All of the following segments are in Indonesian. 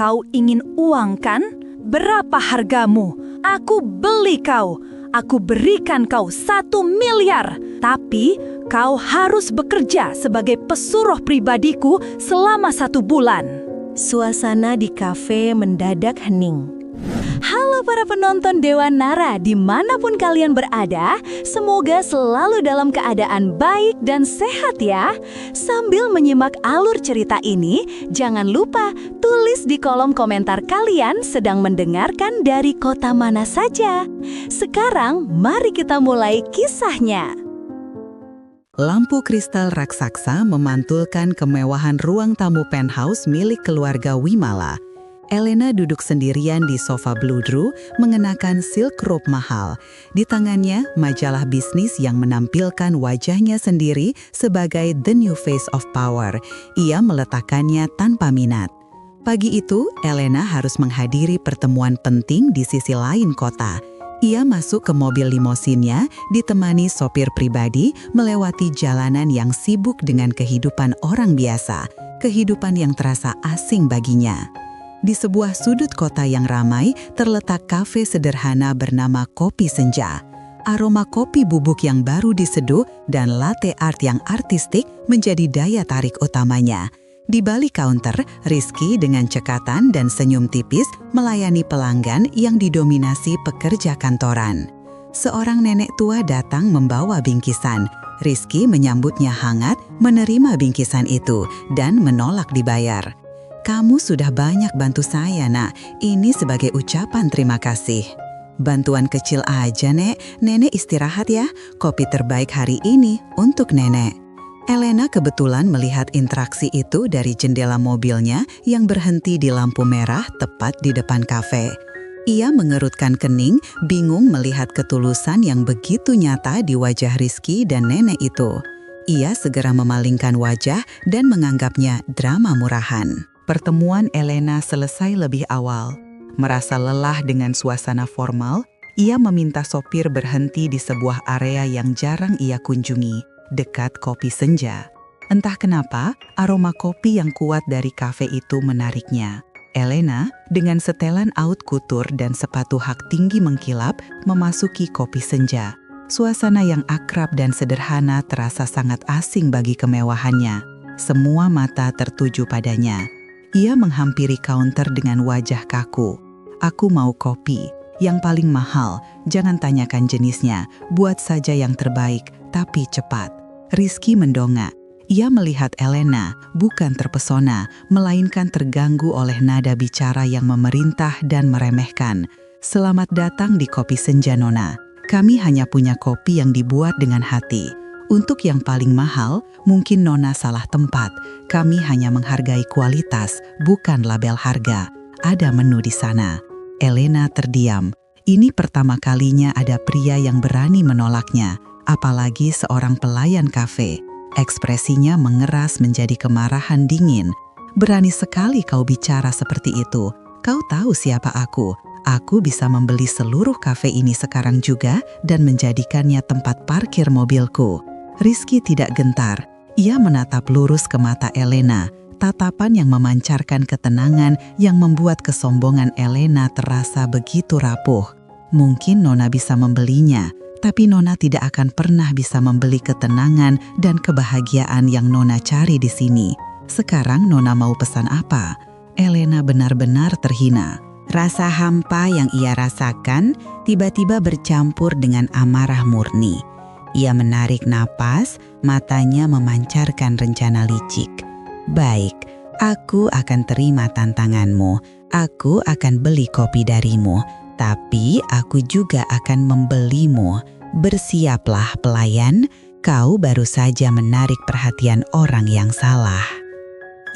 Kau ingin uang kan? Berapa hargamu? Aku beli kau. Aku berikan kau 1 miliar. Tapi kau harus bekerja sebagai pesuruh pribadiku selama 1 bulan. Suasana di kafe mendadak hening. Halo para penonton Dewa Nara, dimanapun kalian berada, semoga selalu dalam keadaan baik dan sehat ya. Sambil menyimak alur cerita ini, jangan lupa tulis di kolom komentar kalian sedang mendengarkan dari kota mana saja. Sekarang, mari kita mulai kisahnya. Lampu kristal raksasa memantulkan kemewahan ruang tamu penthouse milik keluarga Wimala. Elena duduk sendirian di sofa bludru mengenakan silk robe mahal. Di tangannya, majalah bisnis yang menampilkan wajahnya sendiri sebagai the new face of power. Ia meletakkannya tanpa minat. Pagi itu, Elena harus menghadiri pertemuan penting di sisi lain kota. Ia masuk ke mobil limosinnya, ditemani sopir pribadi melewati jalanan yang sibuk dengan kehidupan orang biasa, kehidupan yang terasa asing baginya. Di sebuah sudut kota yang ramai, terletak kafe sederhana bernama Kopi Senja. Aroma kopi bubuk yang baru diseduh dan latte art yang artistik menjadi daya tarik utamanya. Di balik kaunter, Rizky dengan cekatan dan senyum tipis melayani pelanggan yang didominasi pekerja kantoran. Seorang nenek tua datang membawa bingkisan. Rizky menyambutnya hangat, menerima bingkisan itu, dan menolak dibayar. Kamu sudah banyak bantu saya, Nak. Ini sebagai ucapan terima kasih. Bantuan kecil aja, Nek. Nenek istirahat ya. Kopi terbaik hari ini untuk Nenek. Elena kebetulan melihat interaksi itu dari jendela mobilnya yang berhenti di lampu merah tepat di depan kafe. Ia mengerutkan kening, bingung melihat ketulusan yang begitu nyata di wajah Rizky dan nenek itu. Ia segera memalingkan wajah dan menganggapnya drama murahan. Pertemuan Elena selesai lebih awal. Merasa lelah dengan suasana formal, ia meminta sopir berhenti di sebuah area yang jarang ia kunjungi, dekat Kopi Senja. Entah kenapa, aroma kopi yang kuat dari kafe itu menariknya. Elena, dengan setelan out kutur dan sepatu hak tinggi mengkilap, memasuki Kopi Senja. Suasana yang akrab dan sederhana terasa sangat asing bagi kemewahannya. Semua mata tertuju padanya. Ia menghampiri kaunter dengan wajah kaku. Aku mau kopi, yang paling mahal, jangan tanyakan jenisnya, buat saja yang terbaik, tapi cepat. Rizky mendongak. Ia melihat Elena, bukan terpesona, melainkan terganggu oleh nada bicara yang memerintah dan meremehkan. Selamat datang di Kopi Senja, Nona. Kami hanya punya kopi yang dibuat dengan hati. Untuk yang paling mahal, mungkin Nona salah tempat. Kami hanya menghargai kualitas, bukan label harga. Ada menu di sana. Elena terdiam. Ini pertama kalinya ada pria yang berani menolaknya, apalagi seorang pelayan kafe. Ekspresinya mengeras menjadi kemarahan dingin. Berani sekali kau bicara seperti itu. Kau tahu siapa aku? Aku bisa membeli seluruh kafe ini sekarang juga dan menjadikannya tempat parkir mobilku. Rizky tidak gentar. Ia menatap lurus ke mata Elena, tatapan yang memancarkan ketenangan yang membuat kesombongan Elena terasa begitu rapuh. Mungkin Nona bisa membelinya, tapi Nona tidak akan pernah bisa membeli ketenangan dan kebahagiaan yang Nona cari di sini. Sekarang Nona mau pesan apa? Elena benar-benar terhina. Rasa hampa yang ia rasakan tiba-tiba bercampur dengan amarah murni. Ia menarik napas, matanya memancarkan rencana licik. Baik, aku akan terima tantanganmu. Aku akan beli kopi darimu, tapi aku juga akan membelimu. Bersiaplah pelayan, kau baru saja menarik perhatian orang yang salah.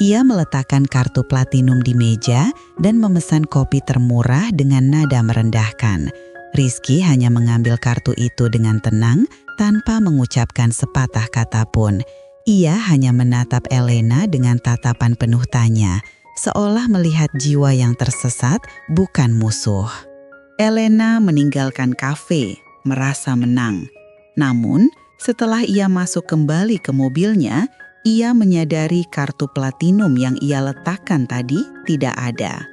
Ia meletakkan kartu platinum di meja dan memesan kopi termurah dengan nada merendahkan. Rizky hanya mengambil kartu itu dengan tenang, tanpa mengucapkan sepatah kata pun. Ia hanya menatap Elena dengan tatapan penuh tanya, seolah melihat jiwa yang tersesat, bukan musuh. Elena meninggalkan kafe, merasa menang. Namun, setelah ia masuk kembali ke mobilnya, ia menyadari kartu platinum yang ia letakkan tadi tidak ada.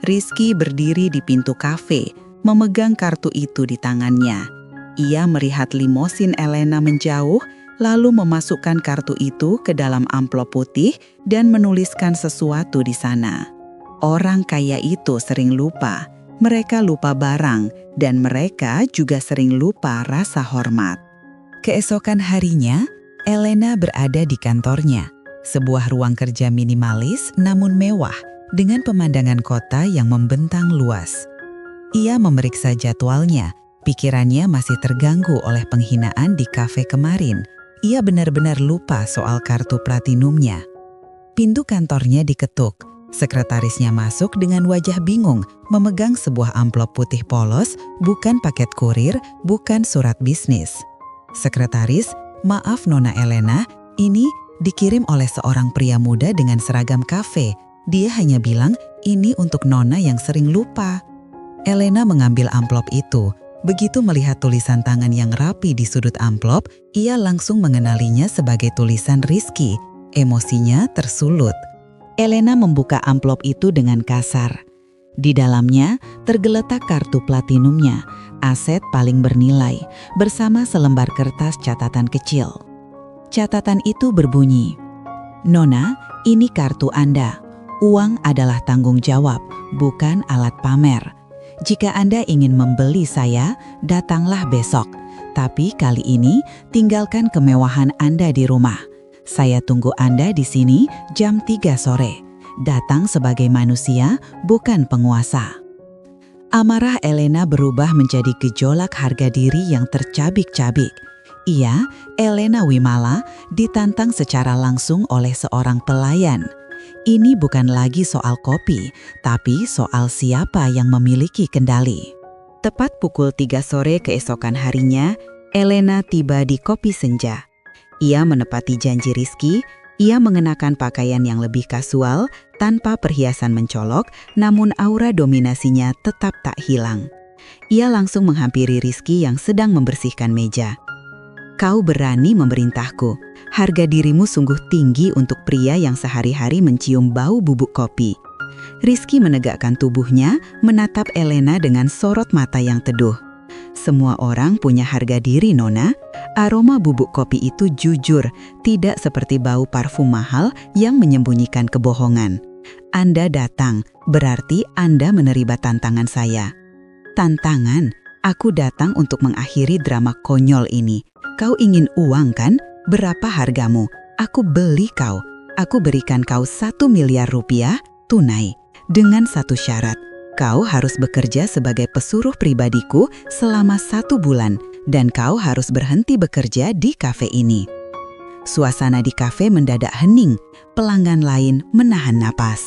Rizky berdiri di pintu kafe, memegang kartu itu di tangannya. Ia melihat limosin Elena menjauh, lalu memasukkan kartu itu ke dalam amplop putih dan menuliskan sesuatu di sana. Orang kaya itu sering lupa. Mereka lupa barang, dan mereka juga sering lupa rasa hormat. Keesokan harinya, Elena berada di kantornya. Sebuah ruang kerja minimalis namun mewah, dengan pemandangan kota yang membentang luas. Ia memeriksa jadwalnya, pikirannya masih terganggu oleh penghinaan di kafe kemarin. Ia benar-benar lupa soal kartu platinumnya. Pintu kantornya diketuk. Sekretarisnya masuk dengan wajah bingung, memegang sebuah amplop putih polos, bukan paket kurir, bukan surat bisnis. Sekretaris, "Maaf Nona Elena, ini dikirim oleh seorang pria muda dengan seragam kafe. Dia hanya bilang ini untuk Nona yang sering lupa." Elena mengambil amplop itu. Begitu melihat tulisan tangan yang rapi di sudut amplop, ia langsung mengenalinya sebagai tulisan Rizky. Emosinya tersulut. Elena membuka amplop itu dengan kasar. Di dalamnya tergeletak kartu platinumnya, aset paling bernilai, bersama selembar kertas catatan kecil. Catatan itu berbunyi, "Nona, ini kartu Anda. Uang adalah tanggung jawab, bukan alat pamer. Jika Anda ingin membeli saya, datanglah besok. Tapi kali ini tinggalkan kemewahan Anda di rumah. Saya tunggu Anda di sini jam 3 sore. Datang sebagai manusia, bukan penguasa." Amarah Elena berubah menjadi gejolak harga diri yang tercabik-cabik. Ia, Elena Wimala, ditantang secara langsung oleh seorang pelayan. Ini bukan lagi soal kopi, tapi soal siapa yang memiliki kendali. Tepat pukul 3 sore keesokan harinya, Elena tiba di Kopi Senja. Ia menepati janji Rizky. Ia mengenakan pakaian yang lebih kasual, tanpa perhiasan mencolok, namun aura dominasinya tetap tak hilang. Ia langsung menghampiri Rizky yang sedang membersihkan meja. "Kau berani memerintahku. Harga dirimu sungguh tinggi untuk pria yang sehari-hari mencium bau bubuk kopi." Rizky menegakkan tubuhnya, menatap Elena dengan sorot mata yang teduh. "Semua orang punya harga diri, Nona. Aroma bubuk kopi itu jujur, tidak seperti bau parfum mahal yang menyembunyikan kebohongan. Anda datang, berarti Anda menerima tantangan saya." "Tantangan? Aku datang untuk mengakhiri drama konyol ini. Kau ingin uang kan? Berapa hargamu? Aku beli kau. Aku berikan kau 1 miliar rupiah tunai. Dengan satu syarat, kau harus bekerja sebagai pesuruh pribadiku selama 1 bulan. Dan kau harus berhenti bekerja di kafe ini." Suasana di kafe mendadak hening. Pelanggan lain menahan napas.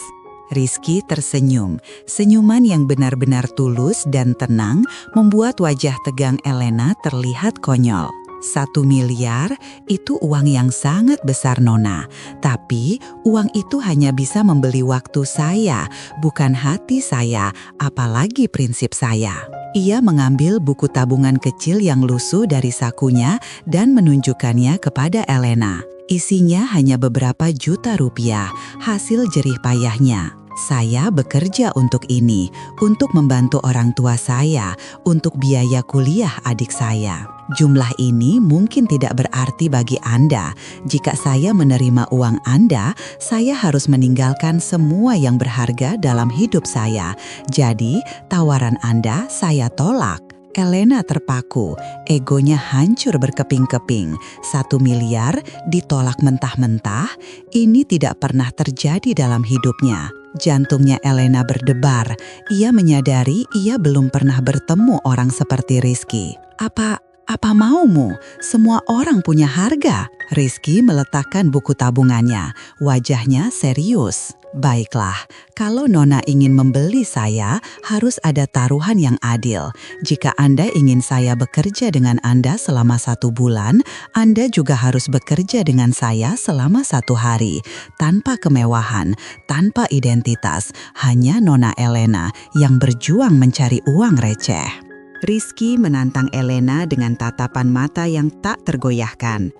Rizky tersenyum. Senyuman yang benar-benar tulus dan tenang membuat wajah tegang Elena terlihat konyol. 1 miliar itu uang yang sangat besar, Nona. Tapi uang itu hanya bisa membeli waktu saya, bukan hati saya, apalagi prinsip saya. Ia mengambil buku tabungan kecil yang lusuh dari sakunya dan menunjukkannya kepada Elena. Isinya hanya beberapa juta rupiah, hasil jerih payahnya. "Saya bekerja untuk ini, untuk membantu orang tua saya, untuk biaya kuliah adik saya. Jumlah ini mungkin tidak berarti bagi Anda. Jika saya menerima uang Anda, saya harus meninggalkan semua yang berharga dalam hidup saya. Jadi, tawaran Anda saya tolak." Elena terpaku, egonya hancur berkeping-keping. 1 miliar ditolak mentah-mentah, ini tidak pernah terjadi dalam hidupnya. Jantungnya Elena berdebar. Ia menyadari ia belum pernah bertemu orang seperti Rizky. Apa maumu? Semua orang punya harga." Rizky meletakkan buku tabungannya. Wajahnya serius. "Baiklah, kalau Nona ingin membeli saya, harus ada taruhan yang adil. Jika Anda ingin saya bekerja dengan Anda selama 1 bulan, Anda juga harus bekerja dengan saya selama 1 hari. Tanpa kemewahan, tanpa identitas, hanya Nona Elena yang berjuang mencari uang receh." Rizky menantang Elena dengan tatapan mata yang tak tergoyahkan.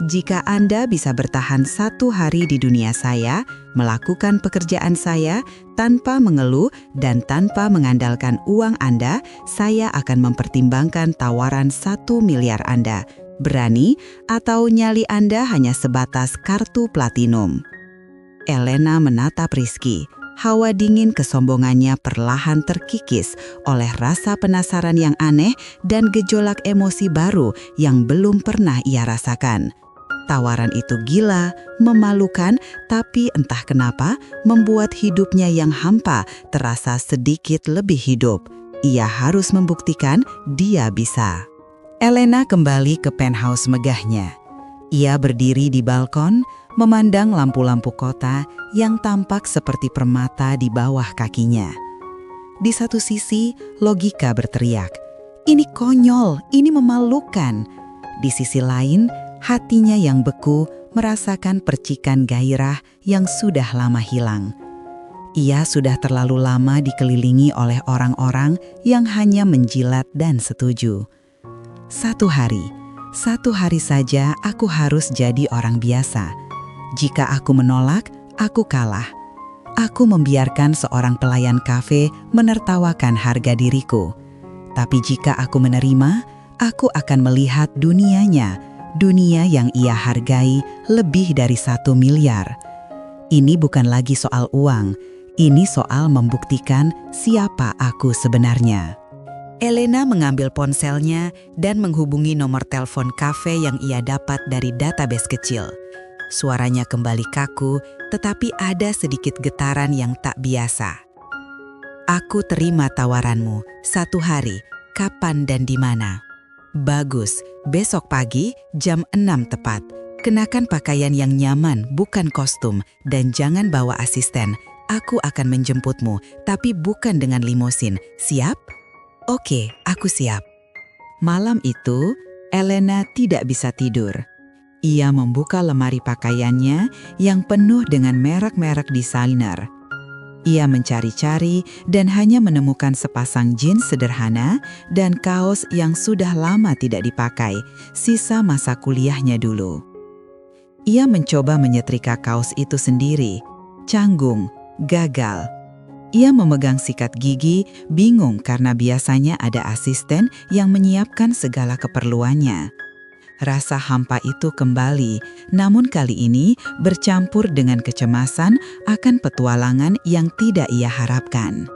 Jika Anda bisa bertahan 1 hari di dunia saya, melakukan pekerjaan saya tanpa mengeluh dan tanpa mengandalkan uang Anda, saya akan mempertimbangkan tawaran 1 miliar Anda. Berani atau nyali Anda hanya sebatas kartu platinum? Elena menatap Rizky. Hawa dingin kesombongannya perlahan terkikis oleh rasa penasaran yang aneh dan gejolak emosi baru yang belum pernah ia rasakan. Tawaran itu gila, memalukan, tapi entah kenapa membuat hidupnya yang hampa terasa sedikit lebih hidup. Ia harus membuktikan dia bisa. Elena kembali ke penthouse megahnya. Ia berdiri di balkon, memandang lampu-lampu kota yang tampak seperti permata di bawah kakinya. Di satu sisi, logika berteriak, "Ini konyol, ini memalukan." Di sisi lain, hatinya yang beku merasakan percikan gairah yang sudah lama hilang. Ia sudah terlalu lama dikelilingi oleh orang-orang yang hanya menjilat dan setuju. Satu hari saja aku harus jadi orang biasa. Jika aku menolak, aku kalah. Aku membiarkan seorang pelayan kafe menertawakan harga diriku. Tapi jika aku menerima, aku akan melihat dunianya, dunia yang ia hargai lebih dari 1 miliar. Ini bukan lagi soal uang, ini soal membuktikan siapa aku sebenarnya. Elena mengambil ponselnya dan menghubungi nomor telepon kafe yang ia dapat dari database kecil. Suaranya kembali kaku, tetapi ada sedikit getaran yang tak biasa. "Aku terima tawaranmu. 1 hari. Kapan dan di mana?" "Bagus. Besok pagi jam 6 tepat. Kenakan pakaian yang nyaman, bukan kostum, dan jangan bawa asisten. Aku akan menjemputmu, tapi bukan dengan limosin. Siap?" "Oke, aku siap." Malam itu, Elena tidak bisa tidur. Ia membuka lemari pakaiannya yang penuh dengan merek-merek desainer. Ia mencari-cari dan hanya menemukan sepasang jeans sederhana dan kaos yang sudah lama tidak dipakai, sisa masa kuliahnya dulu. Ia mencoba menyetrika kaos itu sendiri. Canggung, gagal. Ia memegang sikat gigi, bingung karena biasanya ada asisten yang menyiapkan segala keperluannya. Rasa hampa itu kembali, namun kali ini bercampur dengan kecemasan akan petualangan yang tidak ia harapkan.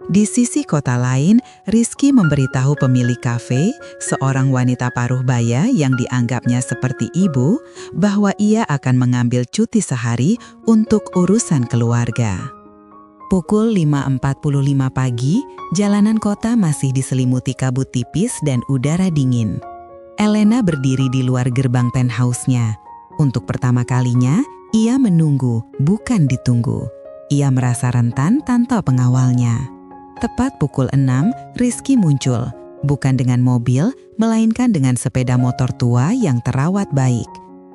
Di sisi kota lain, Rizky memberitahu pemilik kafe, seorang wanita paruh baya yang dianggapnya seperti ibu, bahwa ia akan mengambil cuti sehari untuk urusan keluarga. Pukul 5.45 pagi, jalanan kota masih diselimuti kabut tipis dan udara dingin. Elena berdiri di luar gerbang penthouse-nya. Untuk pertama kalinya, ia menunggu, bukan ditunggu. Ia merasa rentan tanpa pengawalnya. Tepat pukul 6, Rizky muncul, bukan dengan mobil, melainkan dengan sepeda motor tua yang terawat baik.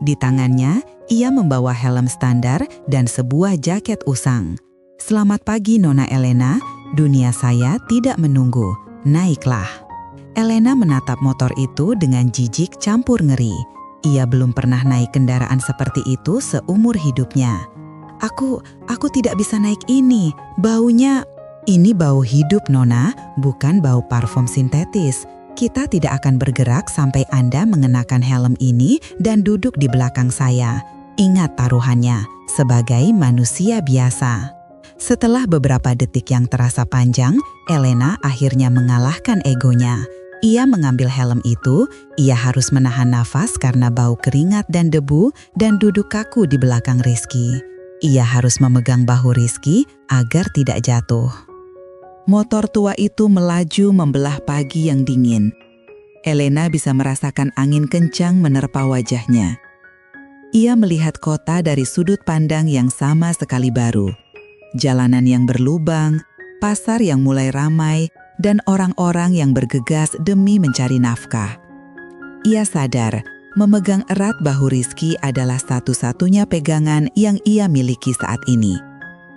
Di tangannya, ia membawa helm standar dan sebuah jaket usang. "Selamat pagi, Nona Elena. Dunia saya tidak menunggu. Naiklah." Elena menatap motor itu dengan jijik campur ngeri. Ia belum pernah naik kendaraan seperti itu seumur hidupnya. Aku tidak bisa naik ini. Baunya..." "Ini bau hidup, Nona, bukan bau parfum sintetis. Kita tidak akan bergerak sampai Anda mengenakan helm ini dan duduk di belakang saya. Ingat taruhannya, sebagai manusia biasa." Setelah beberapa detik yang terasa panjang, Elena akhirnya mengalahkan egonya. Ia mengambil helm itu, ia harus menahan nafas karena bau keringat dan debu dan duduk kaku di belakang Rizky. Ia harus memegang bahu Rizky agar tidak jatuh. Motor tua itu melaju membelah pagi yang dingin. Elena bisa merasakan angin kencang menerpa wajahnya. Ia melihat kota dari sudut pandang yang sama sekali baru. Jalanan yang berlubang, pasar yang mulai ramai, dan orang-orang yang bergegas demi mencari nafkah. Ia sadar, memegang erat bahu Rizky adalah satu-satunya pegangan yang ia miliki saat ini.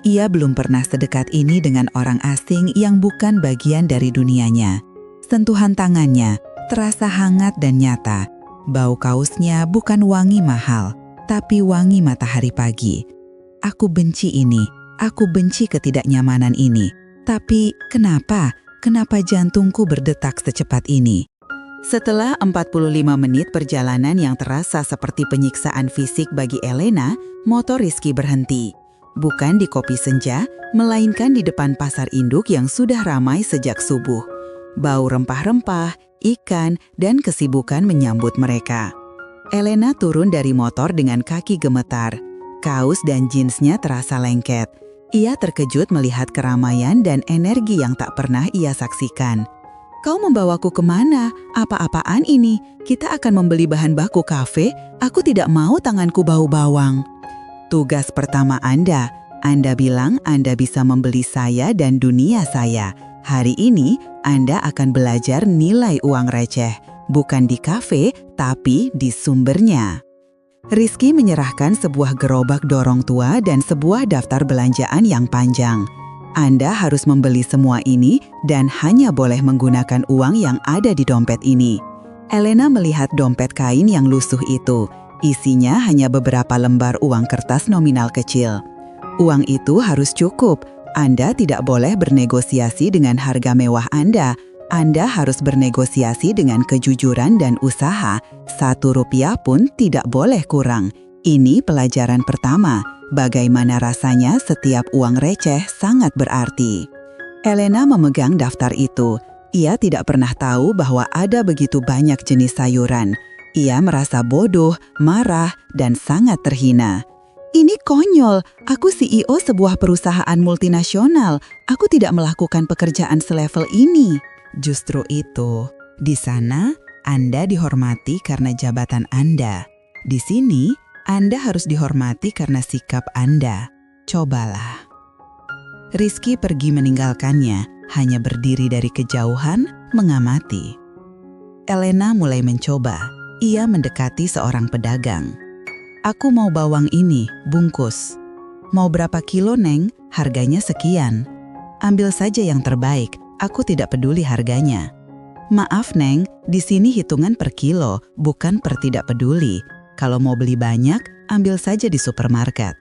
Ia belum pernah sedekat ini dengan orang asing yang bukan bagian dari dunianya. Sentuhan tangannya terasa hangat dan nyata. Bau kaosnya bukan wangi mahal, tapi wangi matahari pagi. Aku benci ini, aku benci ketidaknyamanan ini. Tapi kenapa? Kenapa jantungku berdetak secepat ini? Setelah 45 menit perjalanan yang terasa seperti penyiksaan fisik bagi Elena, motor Rizky berhenti. Bukan di Kopi Senja, melainkan di depan pasar induk yang sudah ramai sejak subuh. Bau rempah-rempah, ikan, dan kesibukan menyambut mereka. Elena turun dari motor dengan kaki gemetar. Kaos dan jeansnya terasa lengket. Ia terkejut melihat keramaian dan energi yang tak pernah ia saksikan. "Kau membawaku kemana? Apa-apaan ini? Kita akan membeli bahan baku kafe? Aku tidak mau tanganku bau bawang." "Tugas pertama Anda. Anda bilang Anda bisa membeli saya dan dunia saya. Hari ini Anda akan belajar nilai uang receh. Bukan di kafe, tapi di sumbernya." Rizky menyerahkan sebuah gerobak dorong tua dan sebuah daftar belanjaan yang panjang. "Anda harus membeli semua ini dan hanya boleh menggunakan uang yang ada di dompet ini." Elena melihat dompet kain yang lusuh itu. Isinya hanya beberapa lembar uang kertas nominal kecil. "Uang itu harus cukup. Anda tidak boleh bernegosiasi dengan harga mewah Anda. Anda harus bernegosiasi dengan kejujuran dan usaha. Rp1 pun tidak boleh kurang. Ini pelajaran pertama. Bagaimana rasanya setiap uang receh sangat berarti." Elena memegang daftar itu. Ia tidak pernah tahu bahwa ada begitu banyak jenis sayuran. Ia merasa bodoh, marah, dan sangat terhina. "Ini konyol. Aku CEO sebuah perusahaan multinasional. Aku tidak melakukan pekerjaan selevel ini." Justru itu, di sana Anda dihormati karena jabatan Anda. Di sini, Anda harus dihormati karena sikap Anda. Cobalah. Rizky pergi meninggalkannya, hanya berdiri dari kejauhan, mengamati. Elena mulai mencoba. Ia mendekati seorang pedagang. "Aku mau bawang ini, bungkus." "Mau berapa kilo, Neng? Harganya sekian." "Ambil saja yang terbaik, aku tidak peduli harganya." "Maaf, Neng, di sini hitungan per kilo, bukan per tidak peduli. Kalau mau beli banyak, ambil saja di supermarket."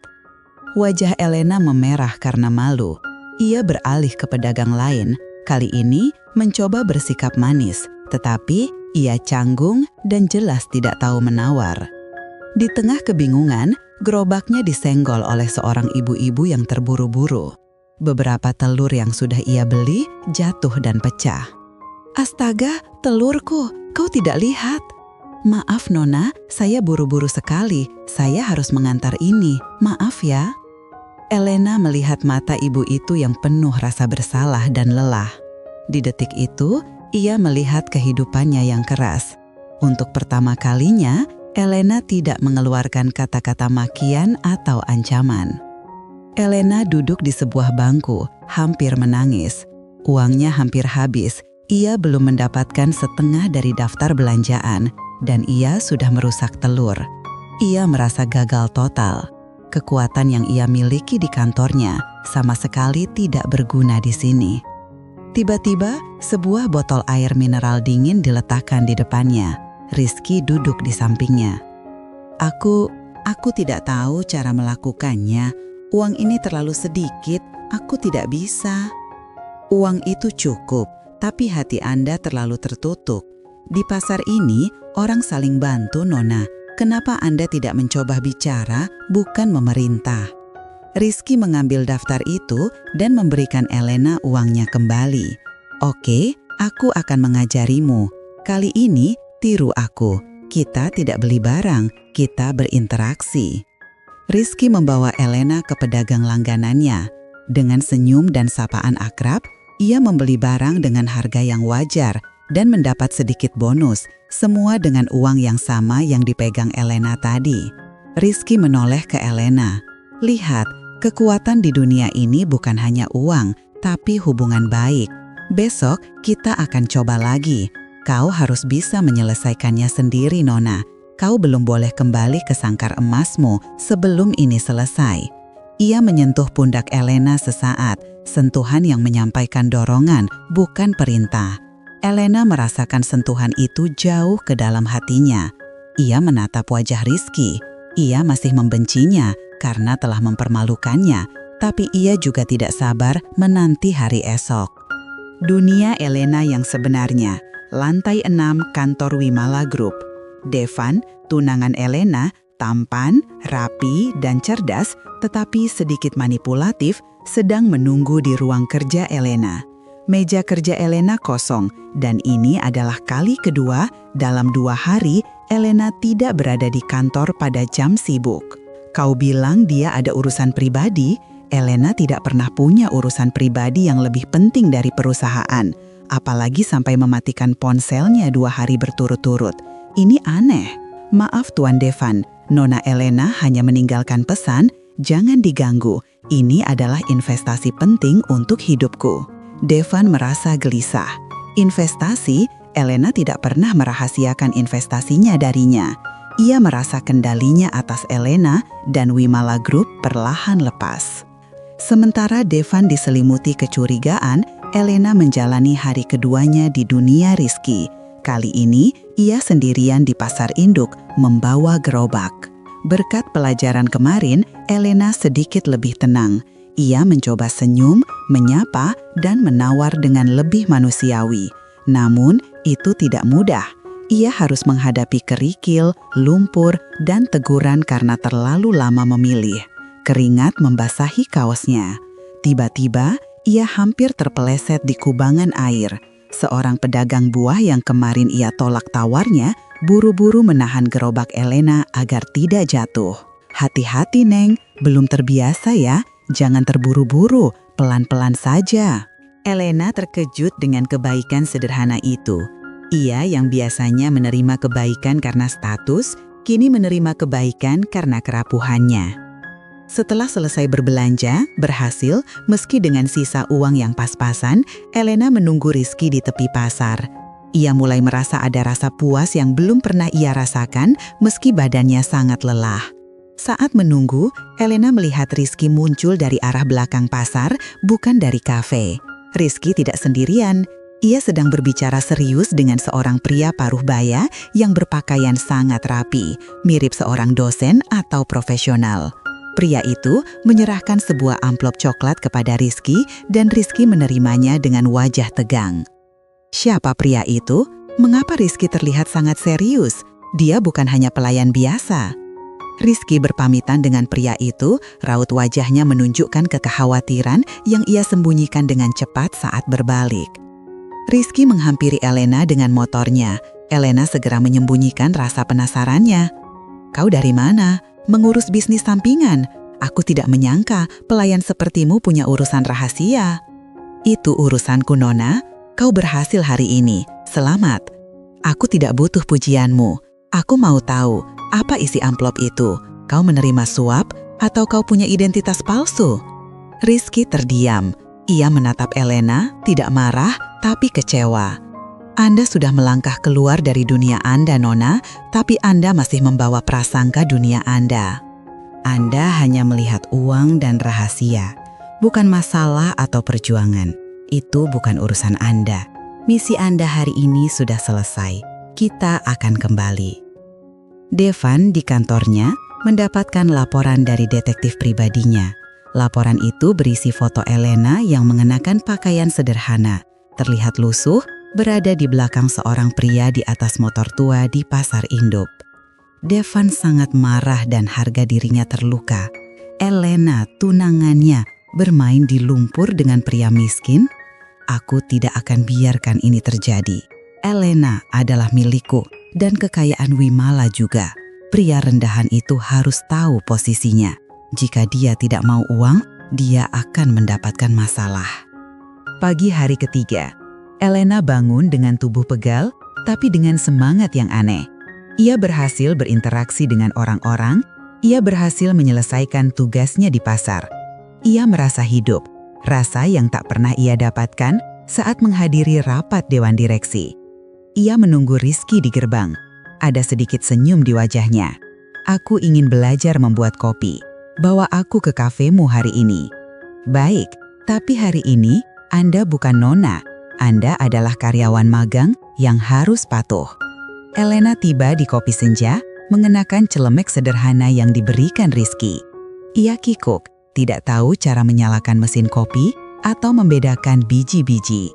Wajah Elena memerah karena malu. Ia beralih ke pedagang lain, kali ini mencoba bersikap manis, tetapi ia canggung dan jelas tidak tahu menawar. Di tengah kebingungan, gerobaknya disenggol oleh seorang ibu-ibu yang terburu-buru. Beberapa telur yang sudah ia beli jatuh dan pecah. "Astaga, telurku, kau tidak lihat?" "Maaf Nona, saya buru-buru sekali. Saya harus mengantar ini. Maaf ya." Elena melihat mata ibu itu yang penuh rasa bersalah dan lelah. Di detik itu, ia melihat kehidupannya yang keras. Untuk pertama kalinya, Elena tidak mengeluarkan kata-kata makian atau ancaman. Elena duduk di sebuah bangku, hampir menangis. Uangnya hampir habis. Ia belum mendapatkan setengah dari daftar belanjaan, dan ia sudah merusak telur. Ia merasa gagal total. Kekuatan yang ia miliki di kantornya sama sekali tidak berguna di sini. Tiba-tiba, sebuah botol air mineral dingin diletakkan di depannya. Rizky duduk di sampingnya. Aku tidak tahu cara melakukannya. Uang ini terlalu sedikit, aku tidak bisa." "Uang itu cukup, tapi hati Anda terlalu tertutup. Di pasar ini, orang saling bantu, Nona. Kenapa Anda tidak mencoba bicara, bukan memerintah?" Rizky mengambil daftar itu dan memberikan Elena uangnya kembali. "Oke, aku akan mengajarimu. Kali ini, tiru aku. Kita tidak beli barang, kita berinteraksi." Rizky membawa Elena ke pedagang langganannya. Dengan senyum dan sapaan akrab, ia membeli barang dengan harga yang wajar dan mendapat sedikit bonus, semua dengan uang yang sama yang dipegang Elena tadi. Rizky menoleh ke Elena. "Lihat, kekuatan di dunia ini bukan hanya uang, tapi hubungan baik. Besok kita akan coba lagi. Kau harus bisa menyelesaikannya sendiri, Nona. Kau belum boleh kembali ke sangkar emasmu sebelum ini selesai." Ia menyentuh pundak Elena sesaat, sentuhan yang menyampaikan dorongan, bukan perintah. Elena merasakan sentuhan itu jauh ke dalam hatinya. Ia menatap wajah Rizky. Ia masih membencinya karena telah mempermalukannya, tapi ia juga tidak sabar menanti hari esok. Dunia Elena yang sebenarnya, lantai 6 kantor Wimala Group. Devan, tunangan Elena, tampan, rapi, dan cerdas, tetapi sedikit manipulatif, sedang menunggu di ruang kerja Elena. Meja kerja Elena kosong, dan ini adalah kali kedua dalam 2 hari Elena tidak berada di kantor pada jam sibuk. Kau bilang dia ada urusan pribadi? Elena tidak pernah punya urusan pribadi yang lebih penting dari perusahaan, apalagi sampai mematikan ponselnya 2 hari berturut-turut. Ini aneh. Maaf Tuan Devan, Nona Elena hanya meninggalkan pesan, jangan diganggu, ini adalah investasi penting untuk hidupku. Devan merasa gelisah. Investasi? Elena tidak pernah merahasiakan investasinya darinya. Ia merasa kendalinya atas Elena dan Wimala Group perlahan lepas. Sementara Devan diselimuti kecurigaan, Elena menjalani hari keduanya di dunia Rizky. Kali ini, ia sendirian di pasar induk membawa gerobak. Berkat pelajaran kemarin, Elena sedikit lebih tenang. Ia mencoba senyum, menyapa, dan menawar dengan lebih manusiawi. Namun, itu tidak mudah. Ia harus menghadapi kerikil, lumpur, dan teguran karena terlalu lama memilih. Keringat membasahi kaosnya. Tiba-tiba, ia hampir terpeleset di kubangan air. Seorang pedagang buah yang kemarin ia tolak tawarnya, buru-buru menahan gerobak Elena agar tidak jatuh. Hati-hati, Neng, belum terbiasa ya. Jangan terburu-buru, pelan-pelan saja. Elena terkejut dengan kebaikan sederhana itu. Ia yang biasanya menerima kebaikan karena status, kini menerima kebaikan karena kerapuhannya. Setelah selesai berbelanja, berhasil, meski dengan sisa uang yang pas-pasan, Elena menunggu Rizky di tepi pasar. Ia mulai merasa ada rasa puas yang belum pernah ia rasakan meski badannya sangat lelah. Saat menunggu, Elena melihat Rizky muncul dari arah belakang pasar, bukan dari kafe. Rizky tidak sendirian. Ia sedang berbicara serius dengan seorang pria paruh baya yang berpakaian sangat rapi, mirip seorang dosen atau profesional. Pria itu menyerahkan sebuah amplop coklat kepada Rizky dan Rizky menerimanya dengan wajah tegang. Siapa pria itu? Mengapa Rizky terlihat sangat serius? Dia bukan hanya pelayan biasa. Rizky berpamitan dengan pria itu, raut wajahnya menunjukkan kekhawatiran yang ia sembunyikan dengan cepat saat berbalik. Rizky menghampiri Elena dengan motornya. Elena segera menyembunyikan rasa penasarannya. Kau dari mana? Mengurus bisnis sampingan. Aku tidak menyangka pelayan sepertimu punya urusan rahasia. Itu urusanku, Nona. Kau berhasil hari ini. Selamat. Aku tidak butuh pujianmu. Aku mau tahu, apa isi amplop itu? Kau menerima suap atau kau punya identitas palsu? Rizky terdiam. Ia menatap Elena, tidak marah, tapi kecewa. Anda sudah melangkah keluar dari dunia Anda, Nona, tapi Anda masih membawa prasangka dunia Anda. Anda hanya melihat uang dan rahasia, bukan masalah atau perjuangan. Itu bukan urusan Anda. Misi Anda hari ini sudah selesai. Kita akan kembali. Devan di kantornya mendapatkan laporan dari detektif pribadinya. Laporan itu berisi foto Elena yang mengenakan pakaian sederhana, terlihat lusuh, berada di belakang seorang pria di atas motor tua di pasar induk. Devan sangat marah dan harga dirinya terluka. Elena, tunangannya, bermain di lumpur dengan pria miskin? Aku tidak akan biarkan ini terjadi. Elena adalah milikku dan kekayaan Wimala juga. Pria rendahan itu harus tahu posisinya. Jika dia tidak mau uang, dia akan mendapatkan masalah. Pagi hari ketiga, Elena bangun dengan tubuh pegal, tapi dengan semangat yang aneh. Ia berhasil berinteraksi dengan orang-orang, ia berhasil menyelesaikan tugasnya di pasar. Ia merasa hidup, rasa yang tak pernah ia dapatkan saat menghadiri rapat dewan direksi. Ia menunggu Rizky di gerbang. Ada sedikit senyum di wajahnya. Aku ingin belajar membuat kopi. Bawa aku ke kafemu hari ini. Baik, tapi hari ini Anda bukan Nona. Anda adalah karyawan magang yang harus patuh. Elena tiba di kopi senja, mengenakan celemek sederhana yang diberikan Rizky. Ia kikuk, tidak tahu cara menyalakan mesin kopi atau membedakan biji-biji.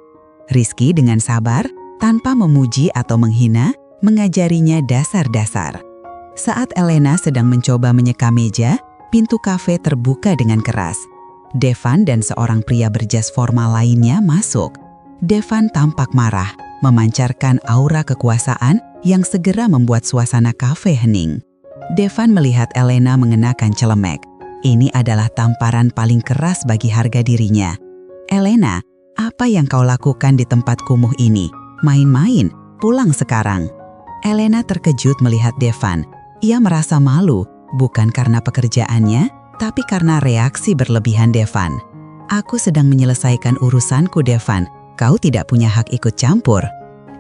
Rizky dengan sabar, tanpa memuji atau menghina, mengajarinya dasar-dasar. Saat Elena sedang mencoba menyeka meja, pintu kafe terbuka dengan keras. Devan dan seorang pria berjas formal lainnya masuk. Devan tampak marah, memancarkan aura kekuasaan yang segera membuat suasana kafe hening. Devan melihat Elena mengenakan celemek. Ini adalah tamparan paling keras bagi harga dirinya. "Elena, apa yang kau lakukan di tempat kumuh ini? Main-main, pulang sekarang." Elena terkejut melihat Devan. Ia merasa malu, bukan karena pekerjaannya, tapi karena reaksi berlebihan Devan. "Aku sedang menyelesaikan urusanku, Devan. Kau tidak punya hak ikut campur."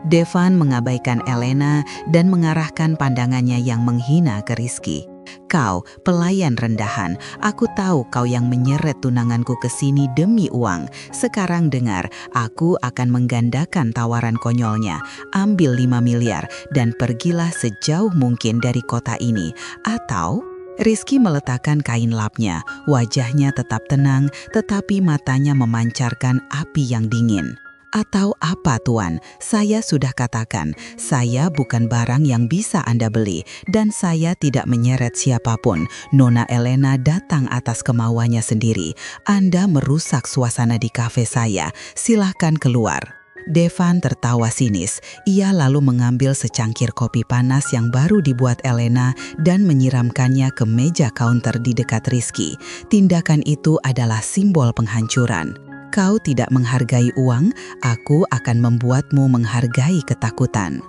Devan mengabaikan Elena dan mengarahkan pandangannya yang menghina ke Rizky. "Kau, pelayan rendahan, aku tahu kau yang menyeret tunanganku ke sini demi uang. Sekarang dengar, aku akan menggandakan tawaran konyolnya. Ambil 5 miliar dan pergilah sejauh mungkin dari kota ini. Atau..." Rizky meletakkan kain lapnya, wajahnya tetap tenang, tetapi matanya memancarkan api yang dingin. "Atau apa, Tuan? Saya sudah katakan, saya bukan barang yang bisa Anda beli, dan saya tidak menyeret siapapun. Nona Elena datang atas kemauannya sendiri. Anda merusak suasana di kafe saya. Silahkan keluar." Devan tertawa sinis. Ia lalu mengambil secangkir kopi panas yang baru dibuat Elena dan menyiramkannya ke meja kaunter di dekat Rizky. Tindakan itu adalah simbol penghancuran. "Kau tidak menghargai uang, aku akan membuatmu menghargai ketakutan."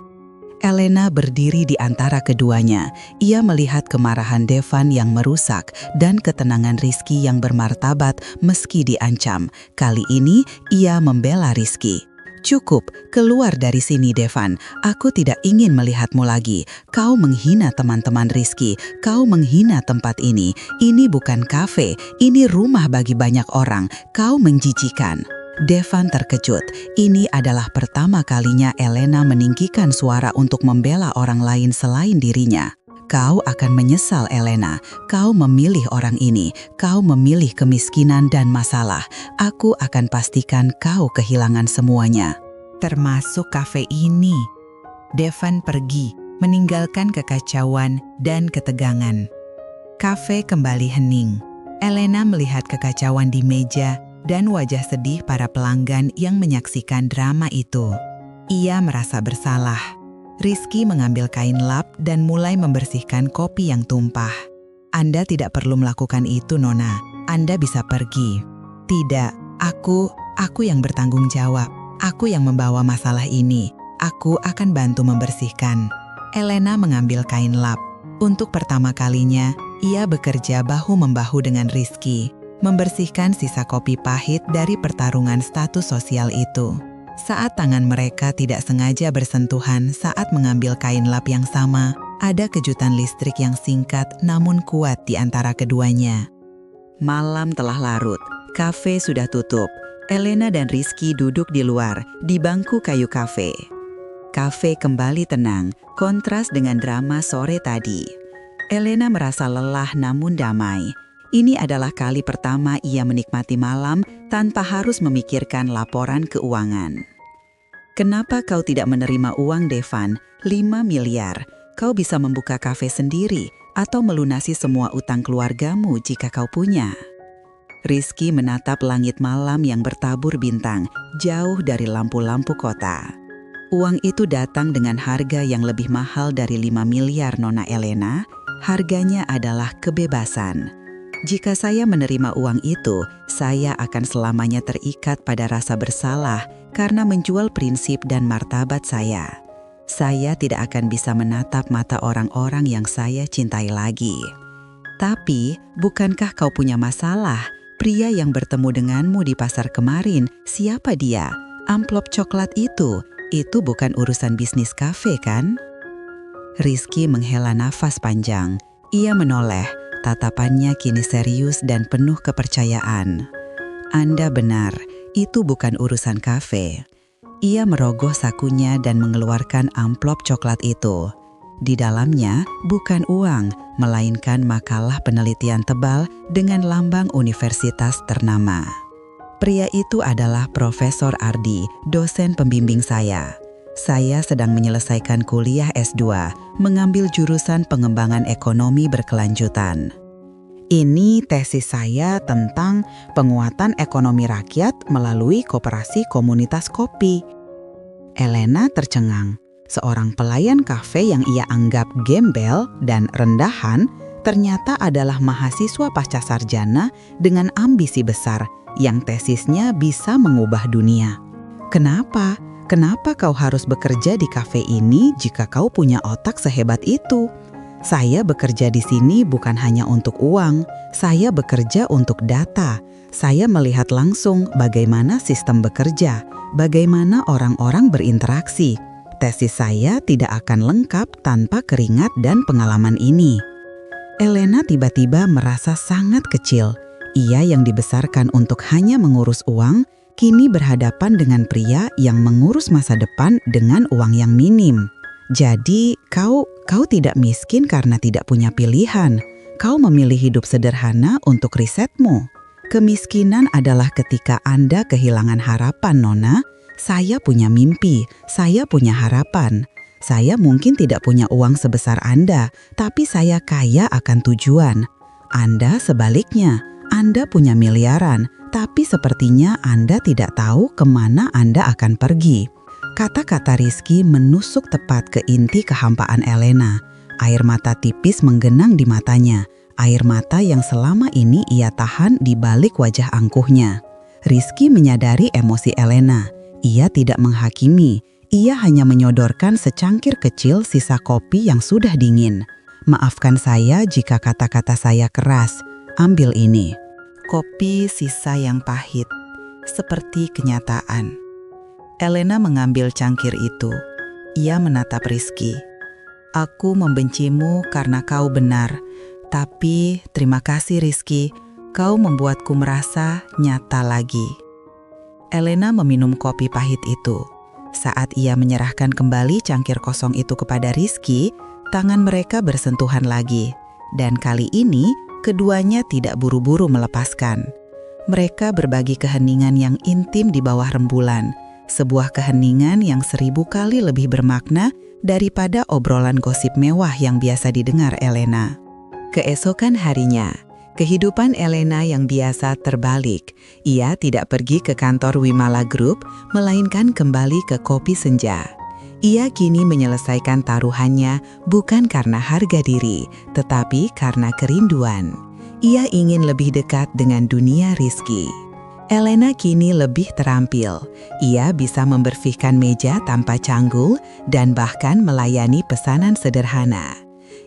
Elena berdiri di antara keduanya. Ia melihat kemarahan Devan yang merusak dan ketenangan Rizky yang bermartabat meski diancam. Kali ini ia membela Rizky. "Cukup, keluar dari sini, Devan. Aku tidak ingin melihatmu lagi. Kau menghina teman-teman Rizky. Kau menghina tempat ini. Ini bukan kafe, ini rumah bagi banyak orang. Kau menjijikan." Devan terkejut. Ini adalah pertama kalinya Elena meninggikan suara untuk membela orang lain selain dirinya. "Kau akan menyesal, Elena. Kau memilih orang ini. Kau memilih kemiskinan dan masalah. Aku akan pastikan kau kehilangan semuanya. Termasuk kafe ini." Devan pergi, meninggalkan kekacauan dan ketegangan. Kafe kembali hening. Elena melihat kekacauan di meja dan wajah sedih para pelanggan yang menyaksikan drama itu. Ia merasa bersalah. Rizky mengambil kain lap dan mulai membersihkan kopi yang tumpah. "Anda tidak perlu melakukan itu, Nona. Anda bisa pergi." "Tidak, aku yang bertanggung jawab. Aku yang membawa masalah ini. Aku akan bantu membersihkan." Elena mengambil kain lap. Untuk pertama kalinya, ia bekerja bahu-membahu dengan Rizky, membersihkan sisa kopi pahit dari pertarungan status sosial itu. Saat tangan mereka tidak sengaja bersentuhan saat mengambil kain lap yang sama, ada kejutan listrik yang singkat namun kuat di antara keduanya. Malam telah larut, kafe sudah tutup. Elena dan Rizky duduk di luar, di bangku kayu kafe. Kafe kembali tenang, kontras dengan drama sore tadi. Elena merasa lelah namun damai. Ini adalah kali pertama ia menikmati malam tanpa harus memikirkan laporan keuangan. "Kenapa kau tidak menerima uang, Devan? 5 miliar. Kau bisa membuka kafe sendiri atau melunasi semua utang keluargamu jika kau punya." Rizky menatap langit malam yang bertabur bintang, jauh dari lampu-lampu kota. "Uang itu datang dengan harga yang lebih mahal dari 5 miliar, Nona Elena. Harganya adalah kebebasan. Jika saya menerima uang itu, saya akan selamanya terikat pada rasa bersalah karena menjual prinsip dan martabat saya. Saya tidak akan bisa menatap mata orang-orang yang saya cintai lagi." "Tapi, bukankah kau punya masalah? Pria yang bertemu denganmu di pasar kemarin, siapa dia? Amplop coklat itu bukan urusan bisnis kafe, kan?" Rizky menghela nafas panjang. Ia menoleh, tatapannya kini serius dan penuh kepercayaan. "Anda benar, itu bukan urusan kafe. Ia merogoh sakunya dan mengeluarkan amplop coklat itu. Di dalamnya bukan uang, melainkan makalah penelitian tebal dengan lambang universitas ternama. Pria itu adalah Profesor Ardi, dosen pembimbing saya. Saya sedang menyelesaikan kuliah S2, mengambil jurusan pengembangan ekonomi berkelanjutan. Ini tesis saya tentang penguatan ekonomi rakyat melalui koperasi komunitas kopi. Elena tercengang. Seorang pelayan kafe yang ia anggap gembel dan rendahan ternyata adalah mahasiswa pasca sarjana dengan ambisi besar yang tesisnya bisa mengubah dunia. Kenapa? Kenapa kau harus bekerja di kafe ini jika kau punya otak sehebat itu? Saya bekerja di sini bukan hanya untuk uang, saya bekerja untuk data. Saya melihat langsung bagaimana sistem bekerja, bagaimana orang-orang berinteraksi. Tesis saya tidak akan lengkap tanpa keringat dan pengalaman ini. Elena tiba-tiba merasa sangat kecil. Ia yang dibesarkan untuk hanya mengurus uang, kini berhadapan dengan pria yang mengurus masa depan dengan uang yang minim. Jadi, kau tidak miskin karena tidak punya pilihan. Kau memilih hidup sederhana untuk risetmu. Kemiskinan adalah ketika Anda kehilangan harapan, Nona. Saya punya mimpi, saya punya harapan. Saya mungkin tidak punya uang sebesar Anda, tapi saya kaya akan tujuan. Anda sebaliknya, Anda punya miliaran, tapi sepertinya Anda tidak tahu kemana Anda akan pergi. Kata-kata Rizky menusuk tepat ke inti kehampaan Elena. Air mata tipis menggenang di matanya, air mata yang selama ini ia tahan di balik wajah angkuhnya. Rizky menyadari emosi Elena. Ia tidak menghakimi, ia hanya menyodorkan secangkir kecil sisa kopi yang sudah dingin. Maafkan saya jika kata-kata saya keras, ambil ini. Kopi sisa yang pahit, seperti kenyataan. Elena mengambil cangkir itu. Ia menatap Rizky. Aku membencimu karena kau benar, tapi terima kasih Rizky, kau membuatku merasa nyata lagi. Elena meminum kopi pahit itu. Saat ia menyerahkan kembali cangkir kosong itu kepada Rizky, tangan mereka bersentuhan lagi. Dan kali ini, keduanya tidak buru-buru melepaskan. Mereka berbagi keheningan yang intim di bawah rembulan. Sebuah keheningan yang 1000 kali lebih bermakna daripada obrolan gosip mewah yang biasa didengar Elena. Keesokan harinya, kehidupan Elena yang biasa terbalik. Ia tidak pergi ke kantor Wimala Group, melainkan kembali ke Kopi Senja. Ia kini menyelesaikan taruhannya bukan karena harga diri, tetapi karena kerinduan. Ia ingin lebih dekat dengan dunia Rizky. Elena kini lebih terampil. Ia bisa membersihkan meja tanpa canggung dan bahkan melayani pesanan sederhana.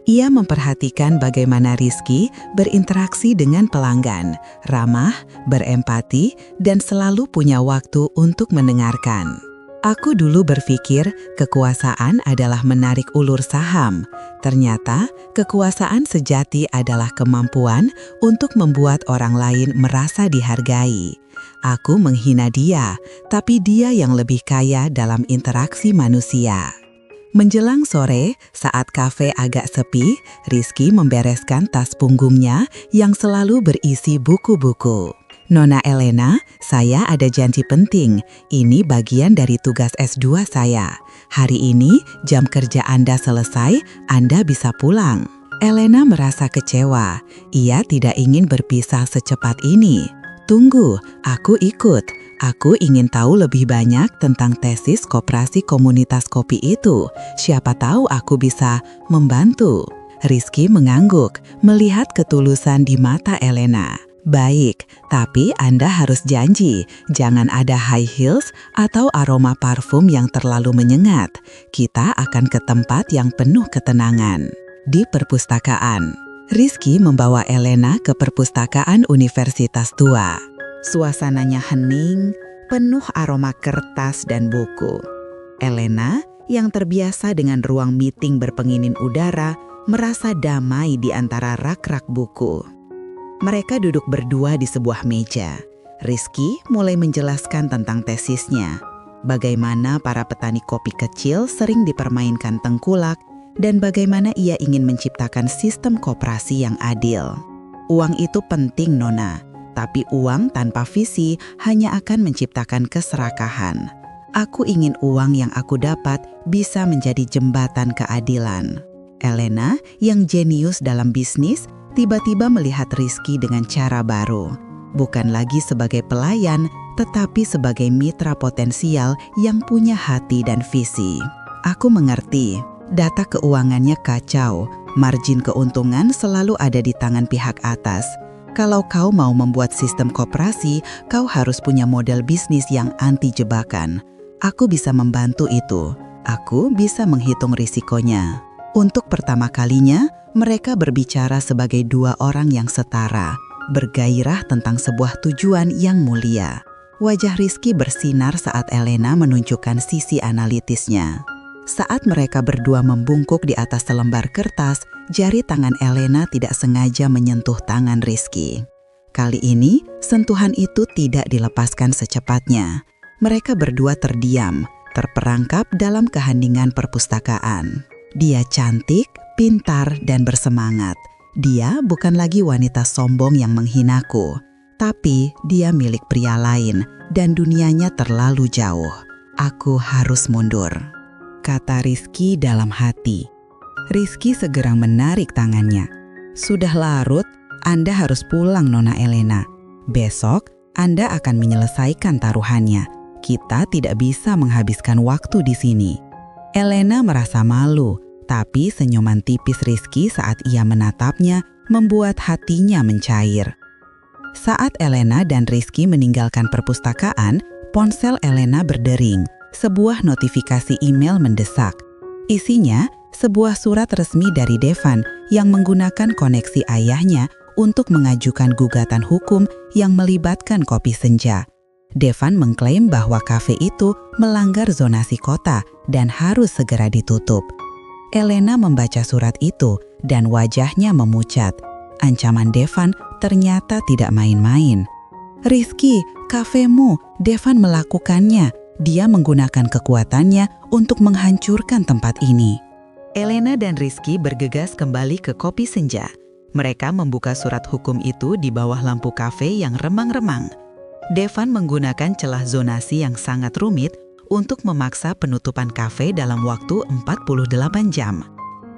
Ia memperhatikan bagaimana Rizky berinteraksi dengan pelanggan, ramah, berempati, dan selalu punya waktu untuk mendengarkan. Aku dulu berpikir kekuasaan adalah menarik ulur saham. Ternyata kekuasaan sejati adalah kemampuan untuk membuat orang lain merasa dihargai. Aku menghina dia, tapi dia yang lebih kaya dalam interaksi manusia. Menjelang sore, saat kafe agak sepi, Rizky membereskan tas punggungnya yang selalu berisi buku-buku. Nona Elena, saya ada janji penting. Ini bagian dari tugas S2 saya. Hari ini, jam kerja Anda selesai, Anda bisa pulang. Elena merasa kecewa. Ia tidak ingin berpisah secepat ini. Tunggu, aku ikut. Aku ingin tahu lebih banyak tentang tesis koperasi komunitas kopi itu. Siapa tahu aku bisa membantu. Rizky mengangguk, melihat ketulusan di mata Elena. Baik, tapi Anda harus janji, jangan ada high heels atau aroma parfum yang terlalu menyengat. Kita akan ke tempat yang penuh ketenangan. Di perpustakaan, Rizky membawa Elena ke perpustakaan universitas tua. Suasananya hening, penuh aroma kertas dan buku. Elena, yang terbiasa dengan ruang meeting berpenginin udara, merasa damai di antara rak-rak buku. Mereka duduk berdua di sebuah meja. Rizky mulai menjelaskan tentang tesisnya. Bagaimana para petani kopi kecil sering dipermainkan tengkulak, dan bagaimana ia ingin menciptakan sistem koperasi yang adil. Uang itu penting, Nona, tapi uang tanpa visi hanya akan menciptakan keserakahan. Aku ingin uang yang aku dapat bisa menjadi jembatan keadilan. Elena, yang jenius dalam bisnis, tiba-tiba melihat Rizky dengan cara baru. Bukan lagi sebagai pelayan, tetapi sebagai mitra potensial yang punya hati dan visi. Aku mengerti, data keuangannya kacau, margin keuntungan selalu ada di tangan pihak atas. Kalau kau mau membuat sistem koperasi, kau harus punya model bisnis yang anti jebakan. Aku bisa membantu itu. Aku bisa menghitung risikonya. Untuk pertama kalinya, mereka berbicara sebagai dua orang yang setara, bergairah tentang sebuah tujuan yang mulia. Wajah Rizky bersinar saat Elena menunjukkan sisi analitisnya. Saat mereka berdua membungkuk di atas selembar kertas, jari tangan Elena tidak sengaja menyentuh tangan Rizky. Kali ini, sentuhan itu tidak dilepaskan secepatnya. Mereka berdua terdiam, terperangkap dalam keheningan perpustakaan. Dia cantik, pintar, dan bersemangat. Dia bukan lagi wanita sombong yang menghinaku. Tapi dia milik pria lain dan dunianya terlalu jauh. Aku harus mundur, kata Rizky dalam hati. Rizky segera menarik tangannya. Sudah larut, Anda harus pulang, Nona Elena. Besok, Anda akan menyelesaikan taruhannya. Kita tidak bisa menghabiskan waktu di sini. Elena merasa malu, tapi senyuman tipis Rizky saat ia menatapnya membuat hatinya mencair. Saat Elena dan Rizky meninggalkan perpustakaan, ponsel Elena berdering. Sebuah notifikasi email mendesak. Isinya, sebuah surat resmi dari Devan yang menggunakan koneksi ayahnya untuk mengajukan gugatan hukum yang melibatkan Kopi Senja. Devan mengklaim bahwa kafe itu melanggar zonasi kota dan harus segera ditutup. Elena membaca surat itu dan wajahnya memucat. Ancaman Devan ternyata tidak main-main. Rizky, kafemu, Devan melakukannya. Dia menggunakan kekuatannya untuk menghancurkan tempat ini. Elena dan Rizky bergegas kembali ke Kopi Senja. Mereka membuka surat hukum itu di bawah lampu kafe yang remang-remang. Devan menggunakan celah zonasi yang sangat rumit untuk memaksa penutupan kafe dalam waktu 48 jam.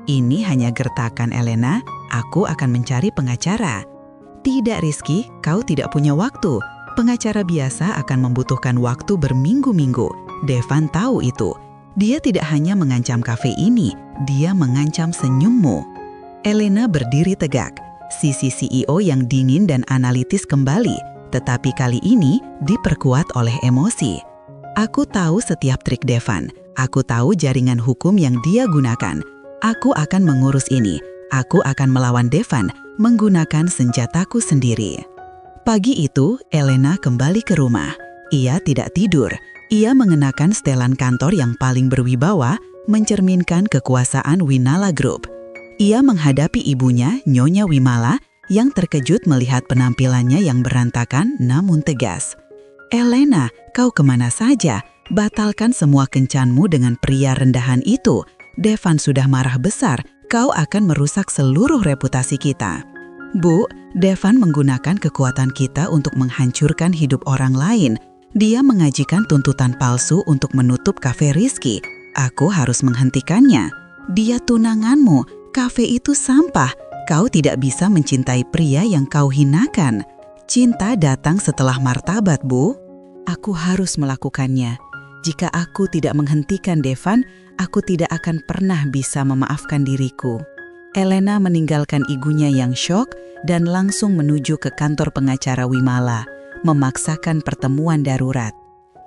Ini hanya gertakan, Elena. Aku akan mencari pengacara. Tidak, Rizky, kau tidak punya waktu. Pengacara biasa akan membutuhkan waktu berminggu-minggu. Devan tahu itu. Dia tidak hanya mengancam kafe ini, dia mengancam senyummu. Elena berdiri tegak. Sisi CEO yang dingin dan analitis kembali, tetapi kali ini diperkuat oleh emosi. Aku tahu setiap trik Devan. Aku tahu jaringan hukum yang dia gunakan. Aku akan mengurus ini. Aku akan melawan Devan menggunakan senjataku sendiri. Pagi itu, Elena kembali ke rumah. Ia tidak tidur. Ia mengenakan setelan kantor yang paling berwibawa, mencerminkan kekuasaan Winala Group. Ia menghadapi ibunya, Nyonya Wimala, yang terkejut melihat penampilannya yang berantakan namun tegas. Elena, kau kemana saja? Batalkan semua kencanmu dengan pria rendahan itu. Devan sudah marah besar. Kau akan merusak seluruh reputasi kita. Bu, Devan menggunakan kekuatan kita untuk menghancurkan hidup orang lain. Dia mengajukan tuntutan palsu untuk menutup kafe Rizky. Aku harus menghentikannya. Dia tunanganmu. Kafe itu sampah. Kau tidak bisa mencintai pria yang kau hinakan. Cinta datang setelah martabat, Bu. Aku harus melakukannya. Jika aku tidak menghentikan Devan, aku tidak akan pernah bisa memaafkan diriku. Elena meninggalkan ibunya yang syok dan langsung menuju ke kantor pengacara Wimala, memaksakan pertemuan darurat.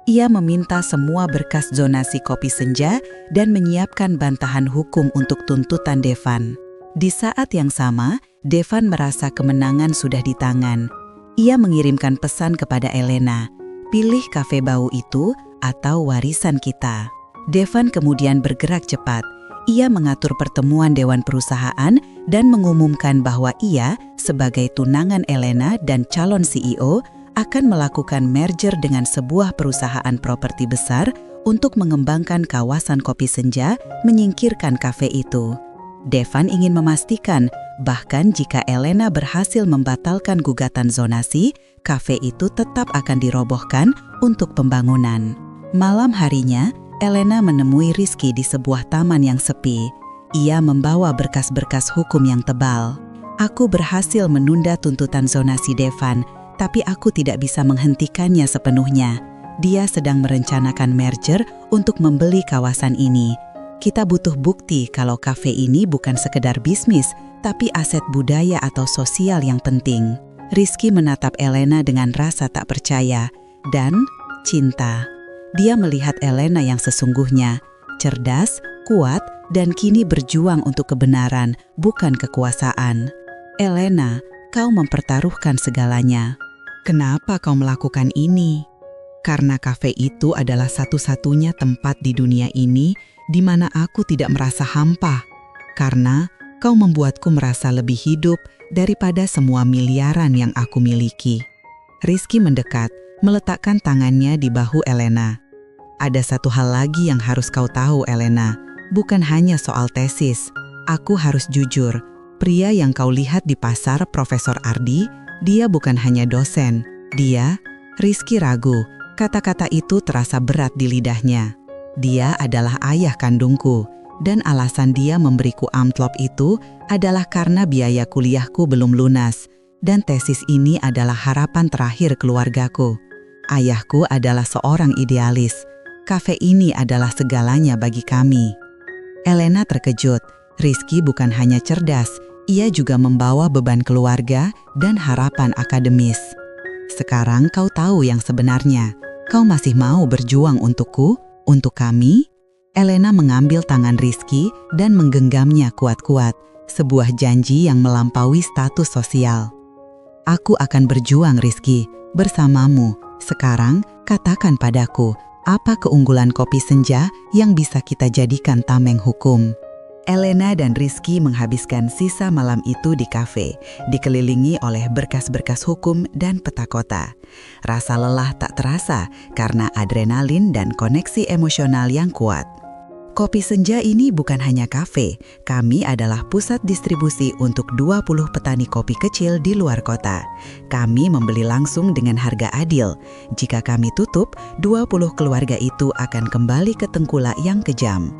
Ia meminta semua berkas zonasi Kopi Senja dan menyiapkan bantahan hukum untuk tuntutan Devan. Di saat yang sama, Devan merasa kemenangan sudah di tangan. Ia mengirimkan pesan kepada Elena, pilih kafe bau itu atau warisan kita. Devan kemudian bergerak cepat. Ia mengatur pertemuan Dewan Perusahaan dan mengumumkan bahwa ia, sebagai tunangan Elena dan calon CEO, akan melakukan merger dengan sebuah perusahaan properti besar untuk mengembangkan kawasan kopi senja, menyingkirkan kafe itu. Devan ingin memastikan bahkan jika Elena berhasil membatalkan gugatan zonasi, kafe itu tetap akan dirobohkan untuk pembangunan. Malam harinya, Elena menemui Rizky di sebuah taman yang sepi. Ia membawa berkas-berkas hukum yang tebal. Aku berhasil menunda tuntutan zonasi Devan, tapi aku tidak bisa menghentikannya sepenuhnya. Dia sedang merencanakan merger untuk membeli kawasan ini. Kita butuh bukti kalau kafe ini bukan sekedar bisnis, tapi aset budaya atau sosial yang penting. Rizky menatap Elena dengan rasa tak percaya dan cinta. Dia melihat Elena yang sesungguhnya, cerdas, kuat, dan kini berjuang untuk kebenaran, bukan kekuasaan. Elena, kau mempertaruhkan segalanya. Kenapa kau melakukan ini? Karena kafe itu adalah satu-satunya tempat di dunia ini di mana aku tidak merasa hampa. Karena kau membuatku merasa lebih hidup daripada semua miliaran yang aku miliki. Rizky mendekat, meletakkan tangannya di bahu Elena. Ada satu hal lagi yang harus kau tahu, Elena. Bukan hanya soal tesis. Aku harus jujur. Pria yang kau lihat di pasar, Profesor Ardi, dia bukan hanya dosen. Dia, Rizky ragu. Kata-kata itu terasa berat di lidahnya. Dia adalah ayah kandungku. Dan alasan dia memberiku amplop itu adalah karena biaya kuliahku belum lunas. Dan tesis ini adalah harapan terakhir keluargaku. Ayahku adalah seorang idealis. Kafe ini adalah segalanya bagi kami. Elena terkejut. Rizky bukan hanya cerdas, ia juga membawa beban keluarga dan harapan akademis. Sekarang kau tahu yang sebenarnya. Kau masih mau berjuang untukku, untuk kami? Elena mengambil tangan Rizky dan menggenggamnya kuat-kuat, sebuah janji yang melampaui status sosial. Aku akan berjuang, Rizky, bersamamu. Sekarang, katakan padaku, apa keunggulan kopi senja yang bisa kita jadikan tameng hukum? Elena dan Rizky menghabiskan sisa malam itu di kafe, dikelilingi oleh berkas-berkas hukum dan peta kota. Rasa lelah tak terasa karena adrenalin dan koneksi emosional yang kuat. Kopi senja ini bukan hanya kafe, kami adalah pusat distribusi untuk 20 petani kopi kecil di luar kota. Kami membeli langsung dengan harga adil. Jika kami tutup, 20 keluarga itu akan kembali ke tengkulak yang kejam.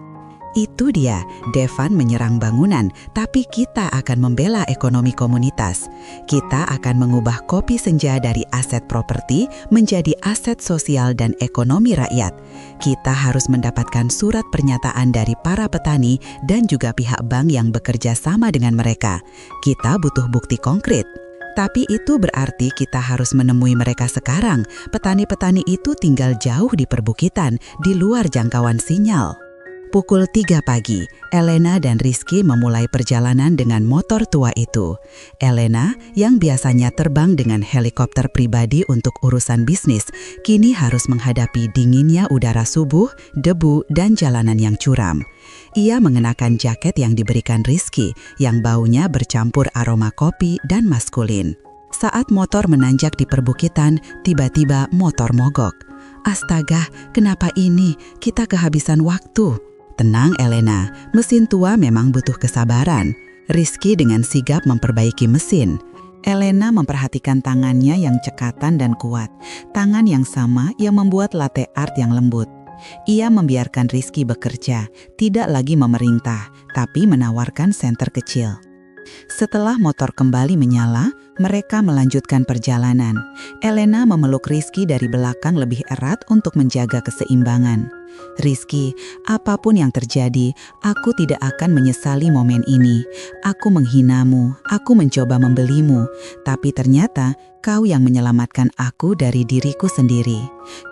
Itu dia, Devan menyerang bangunan, tapi kita akan membela ekonomi komunitas. Kita akan mengubah kopi senja dari aset properti menjadi aset sosial dan ekonomi rakyat. Kita harus mendapatkan surat pernyataan dari para petani dan juga pihak bank yang bekerja sama dengan mereka. Kita butuh bukti konkret. Tapi itu berarti kita harus menemui mereka sekarang. Petani-petani itu tinggal jauh di perbukitan, di luar jangkauan sinyal. Pukul 3 pagi, Elena dan Rizky memulai perjalanan dengan motor tua itu. Elena, yang biasanya terbang dengan helikopter pribadi untuk urusan bisnis, kini harus menghadapi dinginnya udara subuh, debu, dan jalanan yang curam. Ia mengenakan jaket yang diberikan Rizky, yang baunya bercampur aroma kopi dan maskulin. Saat motor menanjak di perbukitan, tiba-tiba motor mogok. Astaga, kenapa ini? Kita kehabisan waktu. Tenang, Elena, mesin tua memang butuh kesabaran. Rizky dengan sigap memperbaiki mesin. Elena memperhatikan tangannya yang cekatan dan kuat. Tangan yang sama yang membuat latte art yang lembut. Ia membiarkan Rizky bekerja, tidak lagi memerintah, tapi menawarkan senter kecil. Setelah motor kembali menyala, mereka melanjutkan perjalanan. Elena memeluk Rizky dari belakang lebih erat untuk menjaga keseimbangan. Rizky, apapun yang terjadi, aku tidak akan menyesali momen ini. Aku menghinamu, aku mencoba membelimu, tapi ternyata kau yang menyelamatkan aku dari diriku sendiri.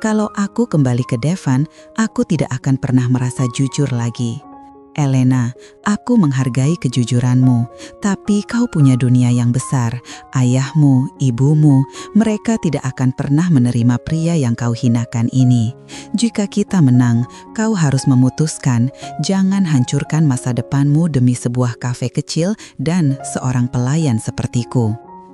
Kalau aku kembali ke Devan, aku tidak akan pernah merasa jujur lagi. Elena, aku menghargai kejujuranmu, tapi kau punya dunia yang besar. Ayahmu, ibumu, mereka tidak akan pernah menerima pria yang kau hinakan ini. Jika kita menang, kau harus memutuskan, jangan hancurkan masa depanmu demi sebuah kafe kecil dan seorang pelayan sepertiku.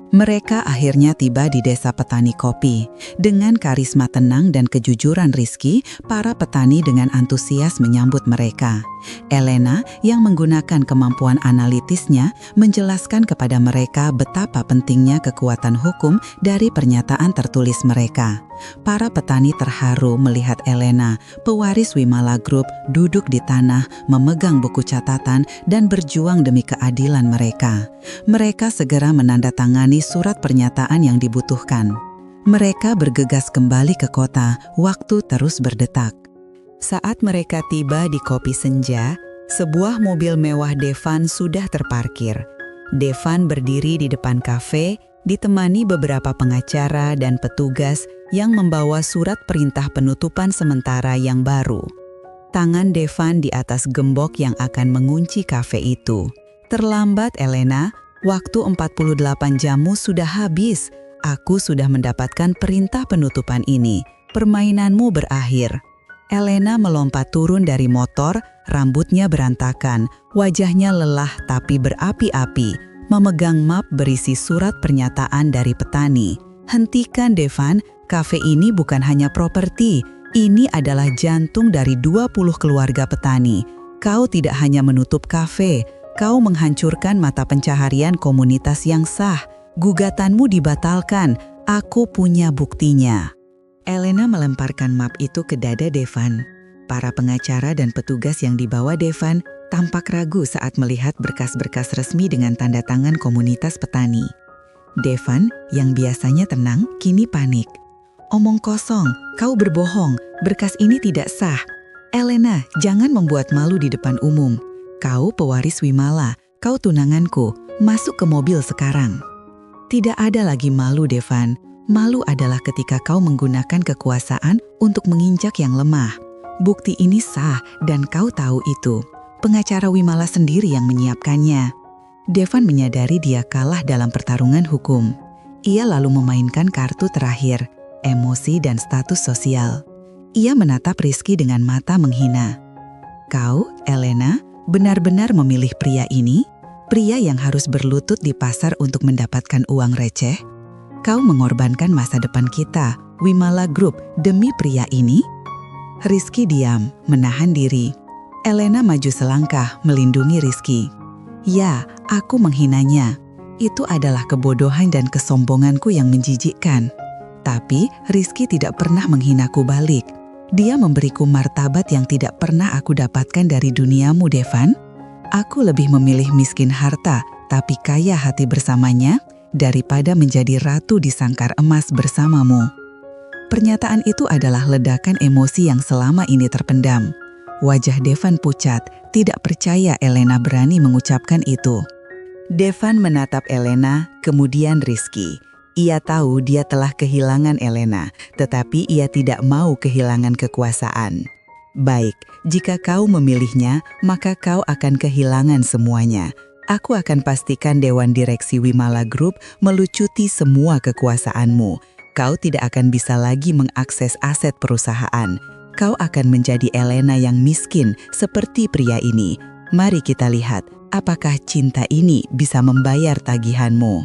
Mereka akhirnya tiba di desa petani kopi. Dengan karisma tenang dan kejujuran Rizky, para petani dengan antusias menyambut mereka. Elena yang menggunakan kemampuan analitisnya menjelaskan kepada mereka betapa pentingnya kekuatan hukum dari pernyataan tertulis mereka. Para petani terharu melihat Elena, pewaris Wimala Group, duduk di tanah, memegang buku catatan dan berjuang demi keadilan mereka. Mereka segera menandatangani surat pernyataan yang dibutuhkan. Mereka bergegas kembali ke kota, waktu terus berdetak. Saat mereka tiba di Kopi Senja, sebuah mobil mewah Devan sudah terparkir. Devan berdiri di depan kafe, ditemani beberapa pengacara dan petugas yang membawa surat perintah penutupan sementara yang baru. Tangan Devan di atas gembok yang akan mengunci kafe itu. Terlambat, Elena. Waktu 48 jammu sudah habis. Aku sudah mendapatkan perintah penutupan ini. Permainanmu berakhir. Elena melompat turun dari motor, rambutnya berantakan, wajahnya lelah tapi berapi-api, memegang map berisi surat pernyataan dari petani. Hentikan, Devan, kafe ini bukan hanya properti, ini adalah jantung dari 20 keluarga petani. Kau tidak hanya menutup kafe, kau menghancurkan mata pencaharian komunitas yang sah. Gugatanmu dibatalkan, aku punya buktinya. Elena melemparkan map itu ke dada Devan. Para pengacara dan petugas yang dibawa Devan tampak ragu saat melihat berkas-berkas resmi dengan tanda tangan komunitas petani. Devan, yang biasanya tenang, kini panik. Omong kosong, kau berbohong, berkas ini tidak sah. Elena, jangan membuat malu di depan umum. Kau pewaris Wimala, kau tunanganku, masuk ke mobil sekarang. Tidak ada lagi malu, Devan. Malu adalah ketika kau menggunakan kekuasaan untuk menginjak yang lemah. Bukti ini sah dan kau tahu itu. Pengacara Wimala sendiri yang menyiapkannya. Devan menyadari dia kalah dalam pertarungan hukum. Ia lalu memainkan kartu terakhir, emosi dan status sosial. Ia menatap Rizky dengan mata menghina. Kau, Elena, benar-benar memilih pria ini? Pria yang harus berlutut di pasar untuk mendapatkan uang receh? Kau mengorbankan masa depan kita, Wimala Group, demi pria ini? Rizky diam, menahan diri. Elena maju selangkah, melindungi Rizky. Ya, aku menghinanya. Itu adalah kebodohan dan kesombonganku yang menjijikkan. Tapi Rizky tidak pernah menghinaku balik. Dia memberiku martabat yang tidak pernah aku dapatkan dari duniamu, Devan. Aku lebih memilih miskin harta, tapi kaya hati bersamanya, daripada menjadi ratu di sangkar emas bersamamu. Pernyataan itu adalah ledakan emosi yang selama ini terpendam. Wajah Devan pucat, tidak percaya Elena berani mengucapkan itu. Devan menatap Elena, kemudian Rizky. Ia tahu dia telah kehilangan Elena, tetapi ia tidak mau kehilangan kekuasaan. Baik, jika kau memilihnya, maka kau akan kehilangan semuanya. Aku akan pastikan Dewan Direksi Wimala Group melucuti semua kekuasaanmu. Kau tidak akan bisa lagi mengakses aset perusahaan. Kau akan menjadi Elena yang miskin seperti pria ini. Mari kita lihat, apakah cinta ini bisa membayar tagihanmu.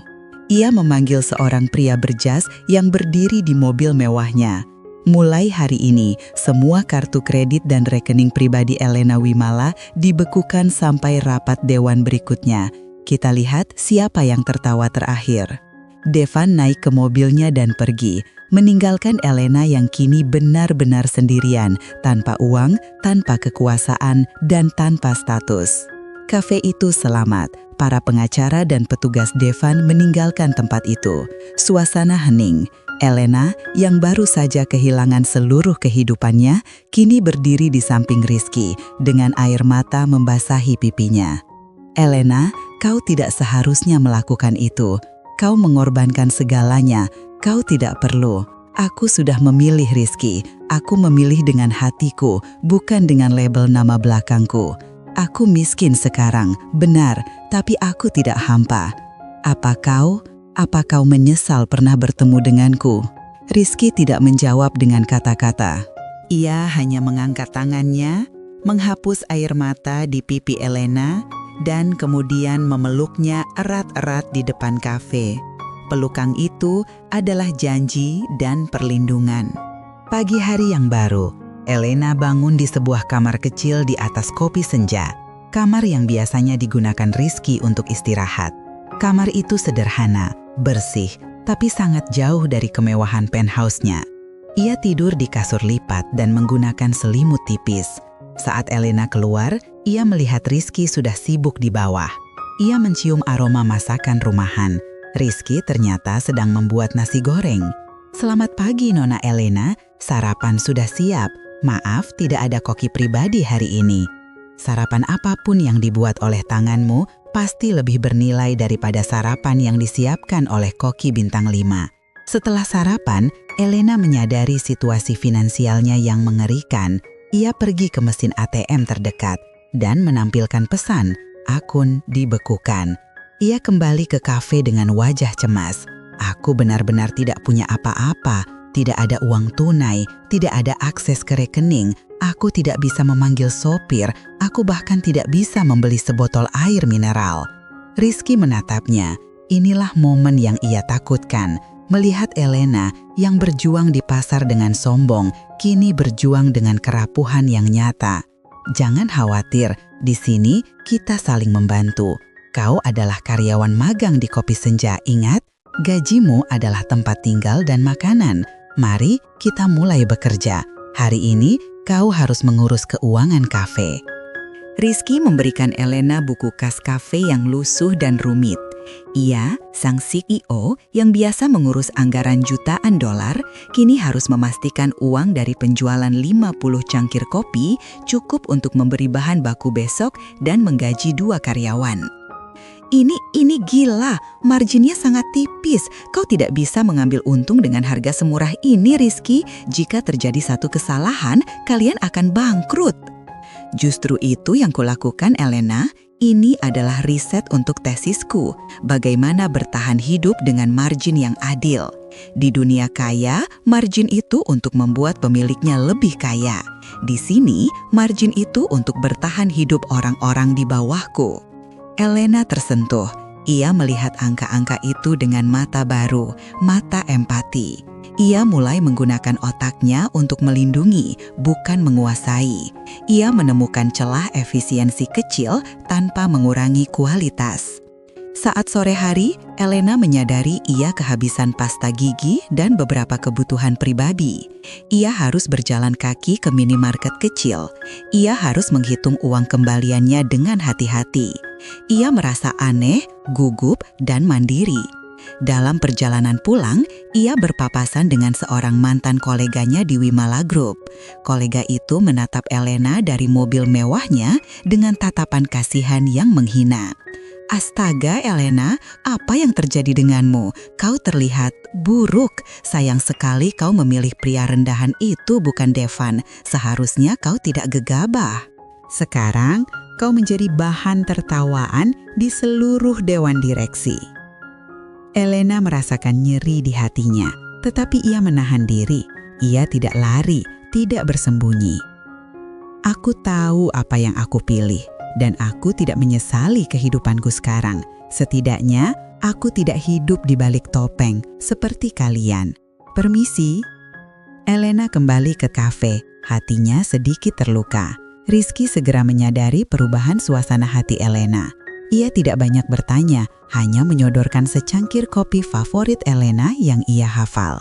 Ia memanggil seorang pria berjas yang berdiri di mobil mewahnya. Mulai hari ini, semua kartu kredit dan rekening pribadi Elena Wimala dibekukan sampai rapat dewan berikutnya. Kita lihat siapa yang tertawa terakhir. Devan naik ke mobilnya dan pergi, meninggalkan Elena yang kini benar-benar sendirian, tanpa uang, tanpa kekuasaan, dan tanpa status. Kafe itu selamat. Para pengacara dan petugas Devan meninggalkan tempat itu. Suasana hening. Elena, yang baru saja kehilangan seluruh kehidupannya, kini berdiri di samping Rizky dengan air mata membasahi pipinya. Elena, kau tidak seharusnya melakukan itu. Kau mengorbankan segalanya. Kau tidak perlu. Aku sudah memilih Rizky. Aku memilih dengan hatiku, bukan dengan label nama belakangku. Aku miskin sekarang, benar, tapi aku tidak hampa. Apa kau menyesal pernah bertemu denganku? Rizky tidak menjawab dengan kata-kata. Ia hanya mengangkat tangannya, menghapus air mata di pipi Elena, dan kemudian memeluknya erat-erat di depan kafe. pelukan itu adalah janji dan perlindungan. Pagi hari yang baru, Elena bangun di sebuah kamar kecil di atas kopi senja. Kamar yang biasanya digunakan Rizky untuk istirahat. Kamar itu sederhana, bersih, tapi sangat jauh dari kemewahan penthouse-nya. Ia tidur di kasur lipat dan menggunakan selimut tipis. Saat Elena keluar, ia melihat Rizky sudah sibuk di bawah. Ia mencium aroma masakan rumahan. Rizky ternyata sedang membuat nasi goreng. "Selamat pagi, Nona Elena. Sarapan sudah siap. Maaf, tidak ada koki pribadi hari ini." Sarapan apapun yang dibuat oleh tanganmu pasti lebih bernilai daripada sarapan yang disiapkan oleh koki bintang 5. Setelah sarapan, Elena menyadari situasi finansialnya yang mengerikan. Ia pergi ke mesin ATM terdekat dan menampilkan pesan, akun dibekukan. Ia kembali ke kafe dengan wajah cemas. "Aku benar-benar tidak punya apa-apa, tidak ada uang tunai, tidak ada akses ke rekening. Aku tidak bisa memanggil sopir, aku bahkan tidak bisa membeli sebotol air mineral." Rizky menatapnya. Inilah momen yang ia takutkan. Melihat Elena yang berjuang di pasar dengan sombong, kini berjuang dengan kerapuhan yang nyata. "Jangan khawatir, di sini kita saling membantu. Kau adalah karyawan magang di Kopi Senja, ingat? Gajimu adalah tempat tinggal dan makanan. Mari kita mulai bekerja. Hari ini kau harus mengurus keuangan kafe." Rizky memberikan Elena buku kas kafe yang lusuh dan rumit. Ia, sang CEO yang biasa mengurus anggaran jutaan dolar, kini harus memastikan uang dari penjualan 50 cangkir kopi cukup untuk memberi bahan baku besok dan menggaji 2 karyawan. Ini gila, marginnya sangat tipis. Kau tidak bisa mengambil untung dengan harga semurah ini, Rizky. Jika terjadi satu kesalahan, kalian akan bangkrut. Justru itu yang kulakukan, Elena. Ini adalah riset untuk tesisku. Bagaimana bertahan hidup dengan margin yang adil. Di dunia kaya, margin itu untuk membuat pemiliknya lebih kaya. Di sini, margin itu untuk bertahan hidup orang-orang di bawahku. Elena tersentuh. Ia melihat angka-angka itu dengan mata baru, mata empati. Ia mulai menggunakan otaknya untuk melindungi, bukan menguasai. Ia menemukan celah efisiensi kecil tanpa mengurangi kualitas. Saat sore hari, Elena menyadari ia kehabisan pasta gigi dan beberapa kebutuhan pribadi. Ia harus berjalan kaki ke minimarket kecil. Ia harus menghitung uang kembaliannya dengan hati-hati. Ia merasa aneh, gugup, dan mandiri. Dalam perjalanan pulang, ia berpapasan dengan seorang mantan koleganya di Wimala Group. Kolega itu menatap Elena dari mobil mewahnya dengan tatapan kasihan yang menghina. "Astaga, Elena, apa yang terjadi denganmu? Kau terlihat buruk. Sayang sekali kau memilih pria rendahan itu, bukan Devan. Seharusnya kau tidak gegabah. Sekarang kau menjadi bahan tertawaan di seluruh dewan direksi." Elena merasakan nyeri di hatinya, tetapi ia menahan diri. Ia tidak lari, tidak bersembunyi. "Aku tahu apa yang aku pilih, dan aku tidak menyesali kehidupanku sekarang. Setidaknya, aku tidak hidup di balik topeng seperti kalian. Permisi." Elena kembali ke kafe, hatinya sedikit terluka. Rizky segera menyadari perubahan suasana hati Elena. Ia tidak banyak bertanya, hanya menyodorkan secangkir kopi favorit Elena yang ia hafal.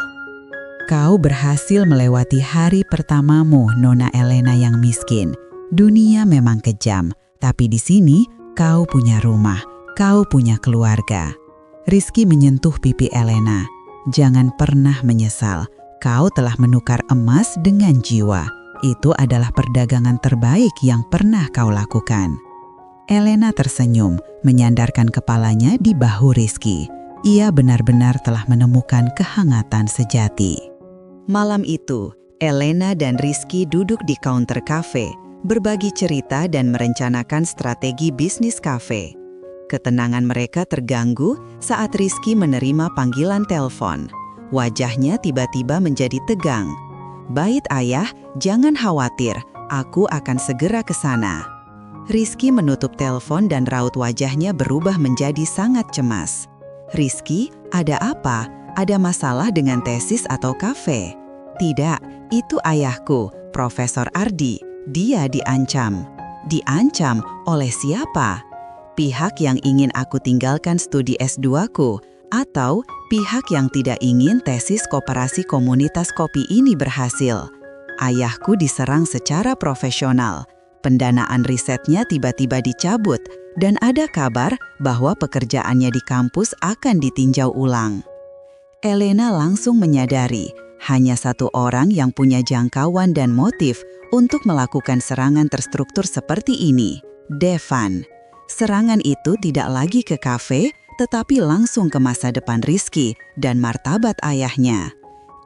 "Kau berhasil melewati hari pertamamu, Nona Elena yang miskin. Dunia memang kejam, tapi di sini kau punya rumah, kau punya keluarga." Rizky menyentuh pipi Elena. "Jangan pernah menyesal, kau telah menukar emas dengan jiwa. Itu adalah perdagangan terbaik yang pernah kau lakukan." Elena tersenyum, menyandarkan kepalanya di bahu Rizky. Ia benar-benar telah menemukan kehangatan sejati. Malam itu, Elena dan Rizky duduk di counter kafe, berbagi cerita dan merencanakan strategi bisnis kafe. Ketenangan mereka terganggu saat Rizky menerima panggilan telepon. Wajahnya tiba-tiba menjadi tegang. "Bait ayah, jangan khawatir, aku akan segera ke sana." Rizky menutup telepon dan raut wajahnya berubah menjadi sangat cemas. "Rizky, Ada apa? Ada masalah dengan tesis atau kafe? Tidak, itu ayahku, Profesor Ardi. Dia diancam. Diancam oleh siapa? Pihak yang ingin aku tinggalkan studi S2-ku, atau pihak yang tidak ingin tesis koperasi komunitas kopi ini berhasil. Ayahku diserang secara profesional. Pendanaan risetnya tiba-tiba dicabut, dan ada kabar bahwa pekerjaannya di kampus akan ditinjau ulang. Elena langsung menyadari, hanya satu orang yang punya jangkauan dan motif untuk melakukan serangan terstruktur seperti ini, Devan. Serangan itu tidak lagi ke kafe, tetapi langsung ke masa depan Rizky dan martabat ayahnya.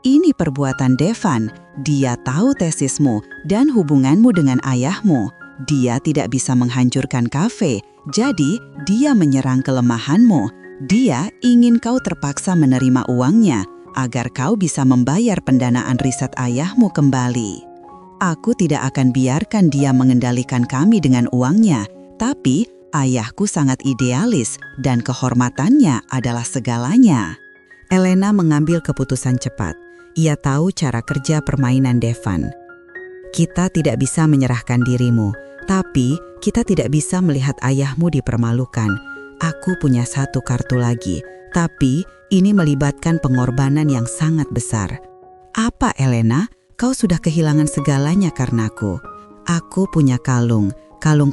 Ini perbuatan Devan. Dia tahu tesismu dan hubunganmu dengan ayahmu. Dia tidak bisa menghancurkan kafe, jadi dia menyerang kelemahanmu. Dia ingin kau terpaksa menerima uangnya agar kau bisa membayar pendanaan riset ayahmu kembali. Aku tidak akan biarkan dia mengendalikan kami dengan uangnya, tapi ayahku sangat idealis dan kehormatannya adalah segalanya. Elena mengambil keputusan cepat. Ia tahu cara kerja permainan Devan. Kita tidak bisa menyerahkan dirimu, tapi kita tidak bisa melihat ayahmu dipermalukan. Aku punya satu kartu lagi, tapi ini melibatkan pengorbanan yang sangat besar. Apa, Elena? Kau sudah kehilangan segalanya karenaku. Aku punya kalung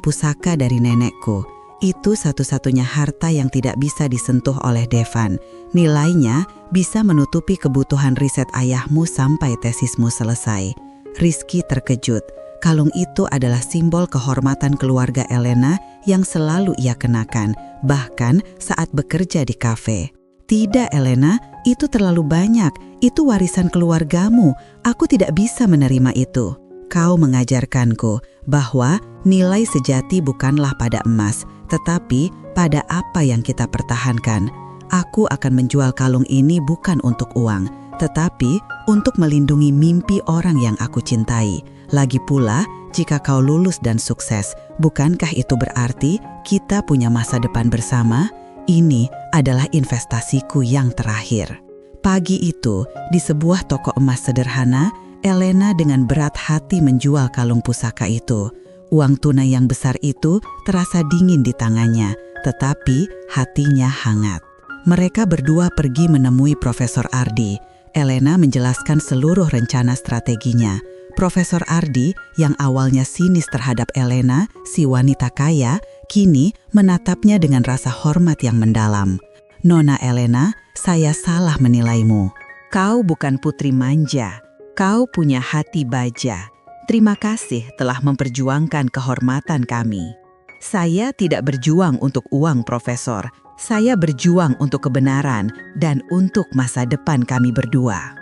pusaka dari nenekku. Itu satu-satunya harta yang tidak bisa disentuh oleh Devan. Nilainya bisa menutupi kebutuhan riset ayahmu sampai tesismu selesai. Rizky terkejut. Kalung itu adalah simbol kehormatan keluarga Elena yang selalu ia kenakan, bahkan saat bekerja di kafe. Tidak, Elena, itu terlalu banyak. Itu warisan keluargamu. Aku tidak bisa menerima itu. Kau mengajarkanku bahwa nilai sejati bukanlah pada emas, tetapi pada apa yang kita pertahankan. Aku akan menjual kalung ini bukan untuk uang, tetapi untuk melindungi mimpi orang yang aku cintai. Lagi pula, jika kau lulus dan sukses, bukankah itu berarti kita punya masa depan bersama? Ini adalah investasiku yang terakhir. Pagi itu, di sebuah toko emas sederhana, Elena dengan berat hati menjual kalung pusaka itu. Uang tunai yang besar itu terasa dingin di tangannya, tetapi hatinya hangat. Mereka berdua pergi menemui Profesor Ardi. Elena menjelaskan seluruh rencana strateginya. Profesor Ardi, yang awalnya sinis terhadap Elena, si wanita kaya, kini menatapnya dengan rasa hormat yang mendalam. Nona Elena, saya salah menilaimu. Kau bukan putri manja. Kau punya hati baja. Terima kasih telah memperjuangkan kehormatan kami. Saya tidak berjuang untuk uang, Profesor. Saya berjuang untuk kebenaran dan untuk masa depan kami berdua.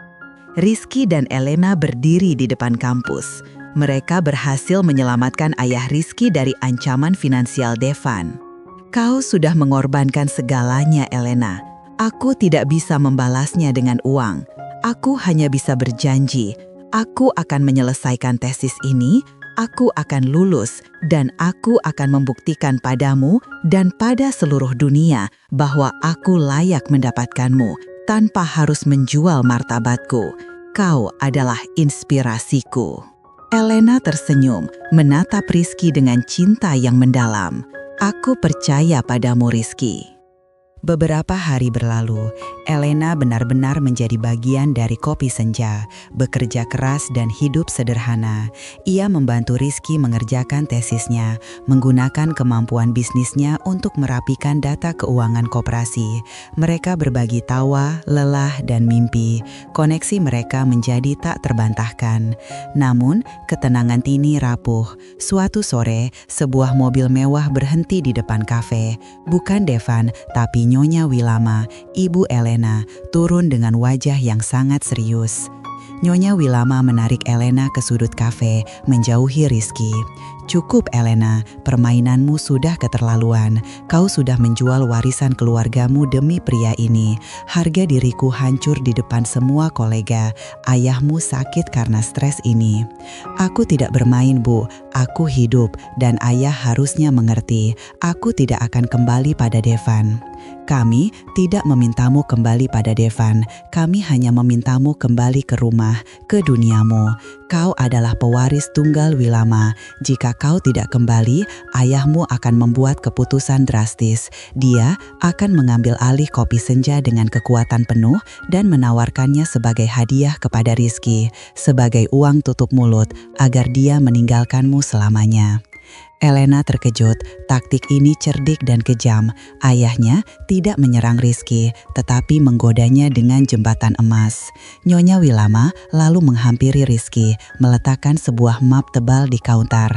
Rizky dan Elena berdiri di depan kampus. Mereka berhasil menyelamatkan ayah Rizky dari ancaman finansial Devan. Kau sudah mengorbankan segalanya, Elena. Aku tidak bisa membalasnya dengan uang. Aku hanya bisa berjanji, aku akan menyelesaikan tesis ini, aku akan lulus, dan aku akan membuktikan padamu dan pada seluruh dunia bahwa aku layak mendapatkanmu tanpa harus menjual martabatku. Kau adalah inspirasiku. Elena tersenyum, menatap Rizky dengan cinta yang mendalam. Aku percaya padamu, Rizky. Beberapa hari berlalu, Elena benar-benar menjadi bagian dari Kopi Senja, bekerja keras dan hidup sederhana. Ia membantu Rizky mengerjakan tesisnya, menggunakan kemampuan bisnisnya untuk merapikan data keuangan koperasi. Mereka berbagi tawa, lelah, dan mimpi. Koneksi mereka menjadi tak terbantahkan. Namun, ketenangan Tini rapuh. Suatu sore, sebuah mobil mewah berhenti di depan kafe. Bukan Devan, tapi Nyonya Wilama, Ibu Elena, turun dengan wajah yang sangat serius. Nyonya Wilama menarik Elena ke sudut kafe, menjauhi Rizky. Cukup, Elena, permainanmu sudah keterlaluan. Kau sudah menjual warisan keluargamu demi pria ini. Harga diriku hancur di depan semua kolega. Ayahmu sakit karena stres ini. Aku tidak bermain, Bu. Aku hidup dan ayah harusnya mengerti. Aku tidak akan kembali pada Devan. Kami tidak memintamu kembali pada Devan. Kami hanya memintamu kembali ke rumah, ke duniamu. Kau adalah pewaris tunggal Wilama. Jika kau tidak kembali, ayahmu akan membuat keputusan drastis. Dia akan mengambil alih kopi senja dengan kekuatan penuh dan menawarkannya sebagai hadiah kepada Rizky, sebagai uang tutup mulut agar dia meninggalkanmu selamanya. Elena terkejut, taktik ini cerdik dan kejam. Ayahnya tidak menyerang Rizky, tetapi menggodanya dengan jembatan emas. Nyonya Wilama lalu menghampiri Rizky, meletakkan sebuah map tebal di kaunter.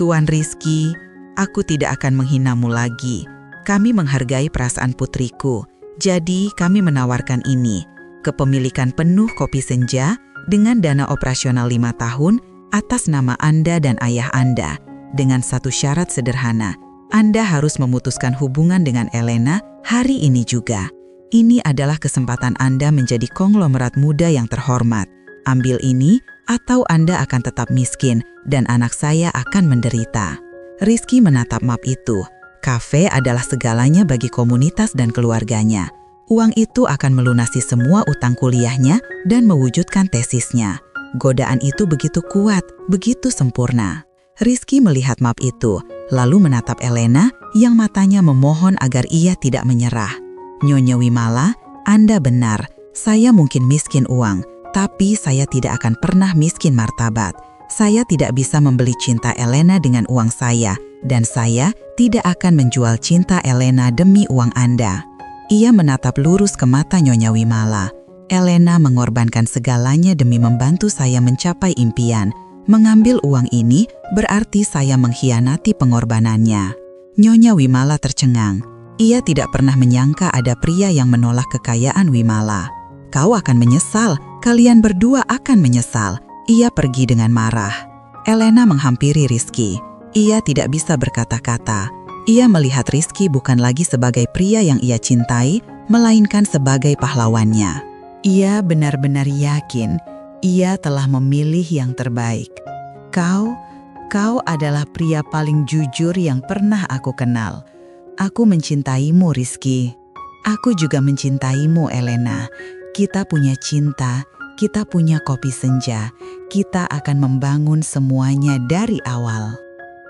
Tuan Rizky, aku tidak akan menghinamu lagi. Kami menghargai perasaan putriku, jadi kami menawarkan ini. Kepemilikan penuh kopi senja dengan dana operasional 5 tahun atas nama Anda dan ayah Anda. Dengan satu syarat sederhana, Anda harus memutuskan hubungan dengan Elena hari ini juga. Ini adalah kesempatan Anda menjadi konglomerat muda yang terhormat. Ambil ini atau Anda akan tetap miskin dan anak saya akan menderita. Rizky menatap map itu. Kafe adalah segalanya bagi komunitas dan keluarganya. Uang itu akan melunasi semua utang kuliahnya dan mewujudkan tesisnya. Godaan itu begitu kuat, begitu sempurna. Rizky melihat map itu, lalu menatap Elena yang matanya memohon agar ia tidak menyerah. Nyonya Wimala, Anda benar. Saya mungkin miskin uang, tapi saya tidak akan pernah miskin martabat. Saya tidak bisa membeli cinta Elena dengan uang saya, dan saya tidak akan menjual cinta Elena demi uang Anda. Ia menatap lurus ke mata Nyonya Wimala. Elena mengorbankan segalanya demi membantu saya mencapai impian. Mengambil uang ini berarti saya mengkhianati pengorbanannya. Nyonya Wimala tercengang. Ia tidak pernah menyangka ada pria yang menolak kekayaan Wimala. Kau akan menyesal, kalian berdua akan menyesal. Ia pergi dengan marah. Elena menghampiri Rizky. Ia tidak bisa berkata-kata. Ia melihat Rizky bukan lagi sebagai pria yang ia cintai, melainkan sebagai pahlawannya. Ia benar-benar yakin ia telah memilih yang terbaik. Kau adalah pria paling jujur yang pernah aku kenal. Aku mencintaimu, Rizky. Aku juga mencintaimu, Elena. Kita punya cinta, kita punya kopi senja. Kita akan membangun semuanya dari awal.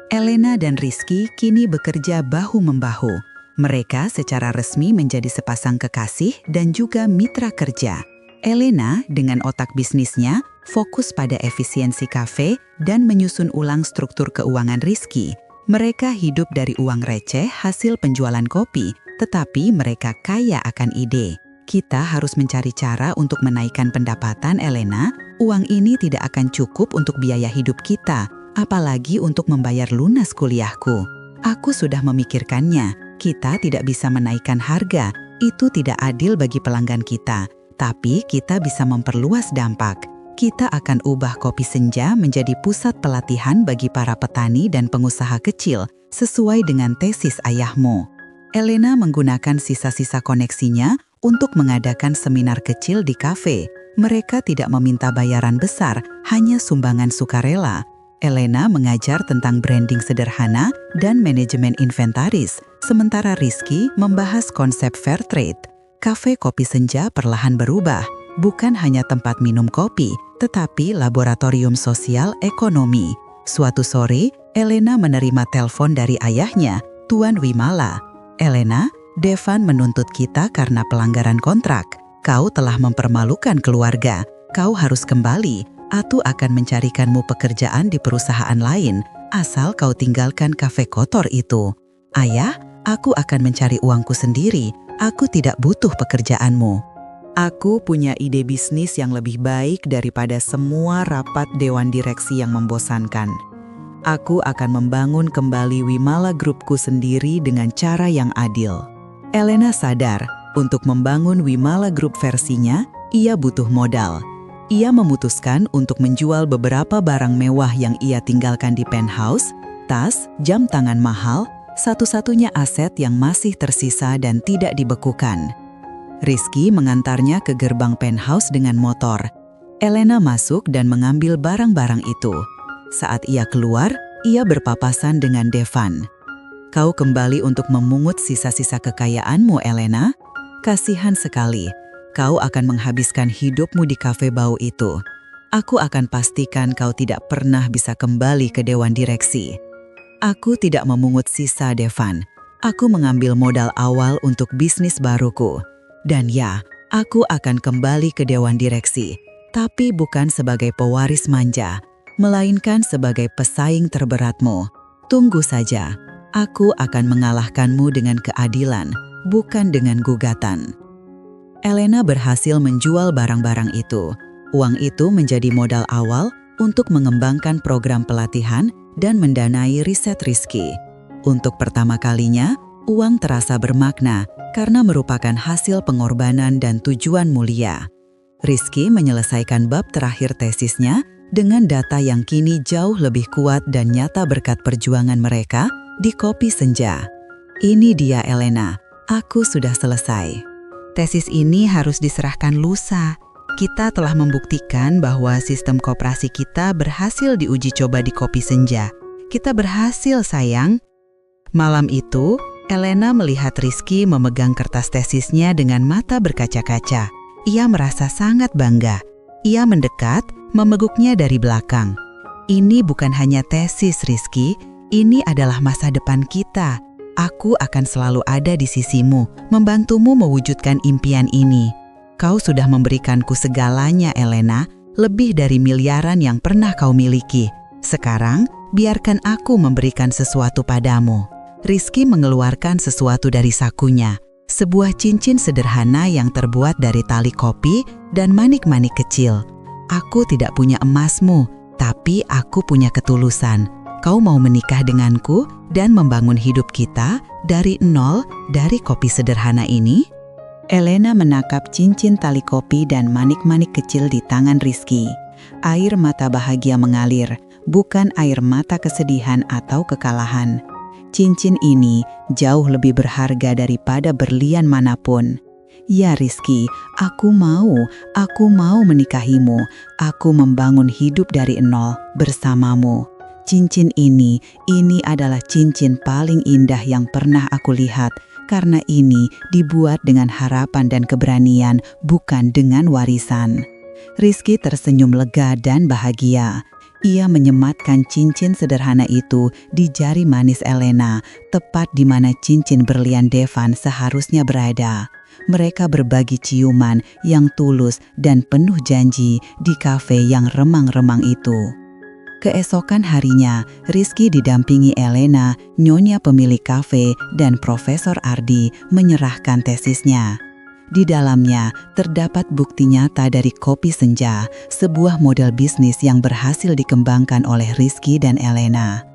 Elena dan Rizky kini bekerja bahu-membahu. Mereka secara resmi menjadi sepasang kekasih dan juga mitra kerja. Elena dengan otak bisnisnya fokus pada efisiensi kafe dan menyusun ulang struktur keuangan Rizky. Mereka hidup dari uang receh hasil penjualan kopi, tetapi mereka kaya akan ide. Kita harus mencari cara untuk menaikkan pendapatan Elena. Uang ini tidak akan cukup untuk biaya hidup kita, apalagi untuk membayar lunas kuliahku. Aku sudah memikirkannya. Kita tidak bisa menaikkan harga. Itu tidak adil bagi pelanggan kita. Tapi kita bisa memperluas dampak. Kita akan ubah kopi senja menjadi pusat pelatihan bagi para petani dan pengusaha kecil sesuai dengan tesis ayahmu. Elena menggunakan sisa-sisa koneksinya untuk mengadakan seminar kecil di kafe. Mereka tidak meminta bayaran besar, hanya sumbangan sukarela. Elena mengajar tentang branding sederhana dan manajemen inventaris, sementara Rizky membahas konsep fair trade. Kafe Kopi Senja perlahan berubah, bukan hanya tempat minum kopi, tetapi laboratorium sosial ekonomi. Suatu sore, Elena menerima telepon dari ayahnya, Tuan Wimala. Elena, Devan menuntut kita karena pelanggaran kontrak. Kau telah mempermalukan keluarga. Kau harus kembali. Atu akan mencarikanmu pekerjaan di perusahaan lain, asal kau tinggalkan kafe kotor itu. Ayah, aku akan mencari uangku sendiri. Aku tidak butuh pekerjaanmu. Aku punya ide bisnis yang lebih baik daripada semua rapat dewan direksi yang membosankan. Aku akan membangun kembali Wimala Groupku sendiri dengan cara yang adil. Elena sadar, untuk membangun Wimala Group versinya, ia butuh modal. Ia memutuskan untuk menjual beberapa barang mewah yang ia tinggalkan di penthouse, tas, jam tangan mahal, satu-satunya aset yang masih tersisa dan tidak dibekukan. Rizky mengantarnya ke gerbang penthouse dengan motor. Elena masuk dan mengambil barang-barang itu. Saat ia keluar, ia berpapasan dengan Devan. Kau kembali untuk memungut sisa-sisa kekayaanmu, Elena? Kasihan sekali. Kau akan menghabiskan hidupmu di kafe bau itu. Aku akan pastikan kau tidak pernah bisa kembali ke dewan direksi. Aku tidak memungut sisa, Devan. Aku mengambil modal awal untuk bisnis baruku. Dan ya, aku akan kembali ke dewan direksi. Tapi bukan sebagai pewaris manja, melainkan sebagai pesaing terberatmu. Tunggu saja. Aku akan mengalahkanmu dengan keadilan, bukan dengan gugatan. Elena berhasil menjual barang-barang itu. Uang itu menjadi modal awal untuk mengembangkan program pelatihan dan mendanai riset Rizky. Untuk pertama kalinya, uang terasa bermakna karena merupakan hasil pengorbanan dan tujuan mulia. Rizky menyelesaikan bab terakhir tesisnya dengan data yang kini jauh lebih kuat dan nyata berkat perjuangan mereka di Kopi Senja. Ini dia, Elena. Aku sudah selesai. Tesis ini harus diserahkan lusa. Kita telah membuktikan bahwa sistem koperasi kita berhasil diuji coba di Kopi Senja. Kita berhasil, sayang. Malam itu, Elena melihat Rizky memegang kertas tesisnya dengan mata berkaca-kaca. Ia merasa sangat bangga. Ia mendekat, memeguknya dari belakang. Ini bukan hanya tesis, Rizky. Ini adalah masa depan kita. Aku akan selalu ada di sisimu, membantumu mewujudkan impian ini. Kau sudah memberikanku segalanya, Elena, lebih dari miliaran yang pernah kau miliki. Sekarang, biarkan aku memberikan sesuatu padamu. Rizky mengeluarkan sesuatu dari sakunya. Sebuah cincin sederhana yang terbuat dari tali kopi dan manik-manik kecil. Aku tidak punya emasmu, tapi aku punya ketulusan. Kau mau menikah denganku dan membangun hidup kita dari nol dari kopi sederhana ini? Elena menangkap cincin tali kopi dan manik-manik kecil di tangan Rizky. Air mata bahagia mengalir, bukan air mata kesedihan atau kekalahan. Cincin ini jauh lebih berharga daripada berlian manapun. Ya Rizky, aku mau menikahimu. Aku membangun hidup dari nol bersamamu. Cincin ini adalah cincin paling indah yang pernah aku lihat, karena ini dibuat dengan harapan dan keberanian, bukan dengan warisan. Rizky tersenyum lega dan bahagia. Ia menyematkan cincin sederhana itu di jari manis Elena, tepat di mana cincin berlian Devan seharusnya berada. Mereka berbagi ciuman yang tulus dan penuh janji di kafe yang remang-remang itu. Keesokan harinya, Rizky didampingi Elena, nyonya pemilik kafe, dan Profesor Ardi menyerahkan tesisnya. Di dalamnya terdapat bukti nyata dari Kopi Senja, sebuah model bisnis yang berhasil dikembangkan oleh Rizky dan Elena.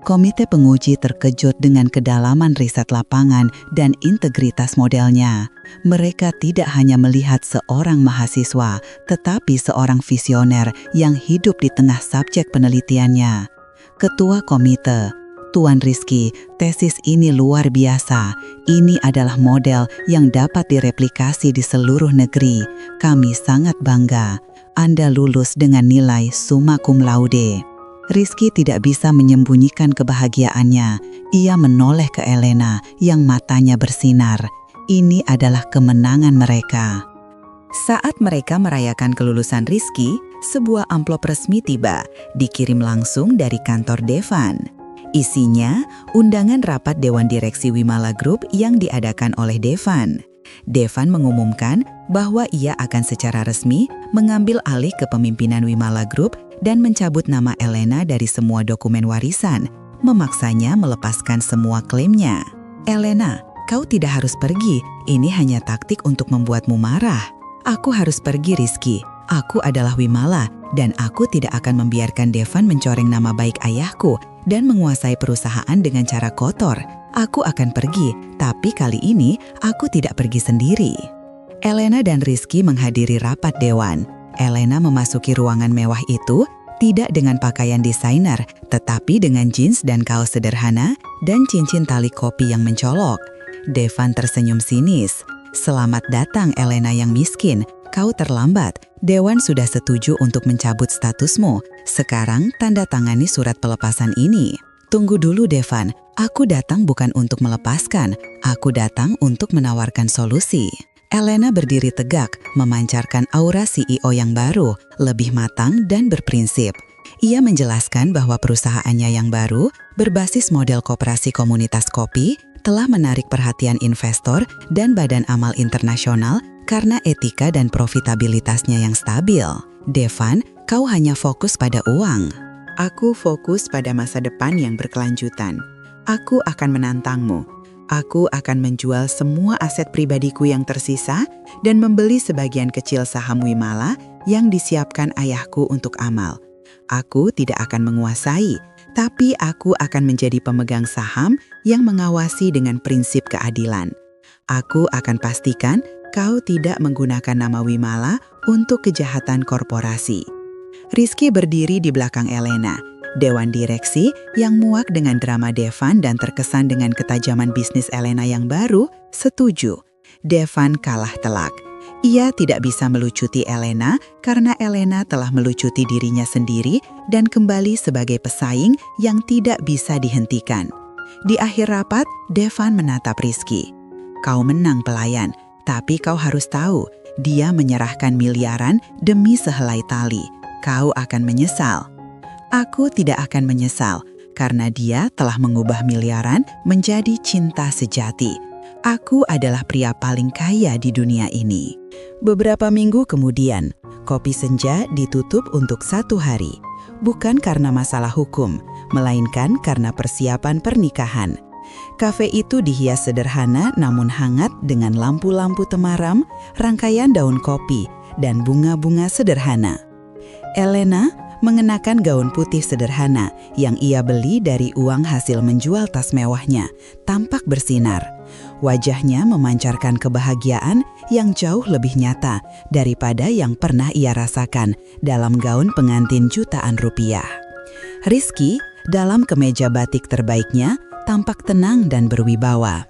Komite penguji terkejut dengan kedalaman riset lapangan dan integritas modelnya. Mereka tidak hanya melihat seorang mahasiswa, tetapi seorang visioner yang hidup di tengah subjek penelitiannya. Ketua komite, Tuan Rizky, tesis ini luar biasa. Ini adalah model yang dapat direplikasi di seluruh negeri. Kami sangat bangga. Anda lulus dengan nilai summa cum laude. Rizky tidak bisa menyembunyikan kebahagiaannya. Ia menoleh ke Elena yang matanya bersinar. Ini adalah kemenangan mereka. Saat mereka merayakan kelulusan Rizky, sebuah amplop resmi tiba, dikirim langsung dari kantor Devan. Isinya, undangan rapat Dewan Direksi Wimala Group yang diadakan oleh Devan. Devan mengumumkan bahwa ia akan secara resmi mengambil alih kepemimpinan Wimala Group dan mencabut nama Elena dari semua dokumen warisan, memaksanya melepaskan semua klaimnya. Elena, kau tidak harus pergi, ini hanya taktik untuk membuatmu marah. Aku harus pergi, Rizky. Aku adalah Wimala, dan aku tidak akan membiarkan Devan mencoreng nama baik ayahku dan menguasai perusahaan dengan cara kotor. Aku akan pergi, tapi kali ini aku tidak pergi sendiri. Elena dan Rizky menghadiri rapat dewan. Elena memasuki ruangan mewah itu tidak dengan pakaian desainer, tetapi dengan jeans dan kaos sederhana dan cincin tali kopi yang mencolok. Devan tersenyum sinis. Selamat datang, Elena yang miskin. Kau terlambat. Dewan sudah setuju untuk mencabut statusmu. Sekarang tanda tangani surat pelepasan ini. Tunggu dulu, Devan. Aku datang bukan untuk melepaskan, aku datang untuk menawarkan solusi. Elena berdiri tegak, memancarkan aura CEO yang baru, lebih matang dan berprinsip. Ia menjelaskan bahwa perusahaannya yang baru, berbasis model koperasi komunitas kopi, telah menarik perhatian investor dan badan amal internasional karena etika dan profitabilitasnya yang stabil. Devan, kau hanya fokus pada uang. Aku fokus pada masa depan yang berkelanjutan. Aku akan menantangmu. Aku akan menjual semua aset pribadiku yang tersisa dan membeli sebagian kecil saham Wimala yang disiapkan ayahku untuk amal. Aku tidak akan menguasai, tapi aku akan menjadi pemegang saham yang mengawasi dengan prinsip keadilan. Aku akan pastikan kau tidak menggunakan nama Wimala untuk kejahatan korporasi. Rizky berdiri di belakang Elena. Dewan direksi yang muak dengan drama Devan dan terkesan dengan ketajaman bisnis Elena yang baru, setuju. Devan kalah telak. Ia tidak bisa melucuti Elena karena Elena telah melucuti dirinya sendiri dan kembali sebagai pesaing yang tidak bisa dihentikan. Di akhir rapat, Devan menatap Rizky. Kau menang pelayan, tapi kau harus tahu, dia menyerahkan miliaran demi sehelai tali. Kau akan menyesal. Aku tidak akan menyesal, karena dia telah mengubah miliaran menjadi cinta sejati. Aku adalah pria paling kaya di dunia ini. Beberapa minggu kemudian, Kopi Senja ditutup untuk 1 hari. Bukan karena masalah hukum, melainkan karena persiapan pernikahan. Kafe itu dihias sederhana namun hangat dengan lampu-lampu temaram, rangkaian daun kopi, dan bunga-bunga sederhana. Elena mengenakan gaun putih sederhana yang ia beli dari uang hasil menjual tas mewahnya, tampak bersinar. Wajahnya memancarkan kebahagiaan yang jauh lebih nyata daripada yang pernah ia rasakan dalam gaun pengantin jutaan rupiah. Rizky, dalam kemeja batik terbaiknya, tampak tenang dan berwibawa.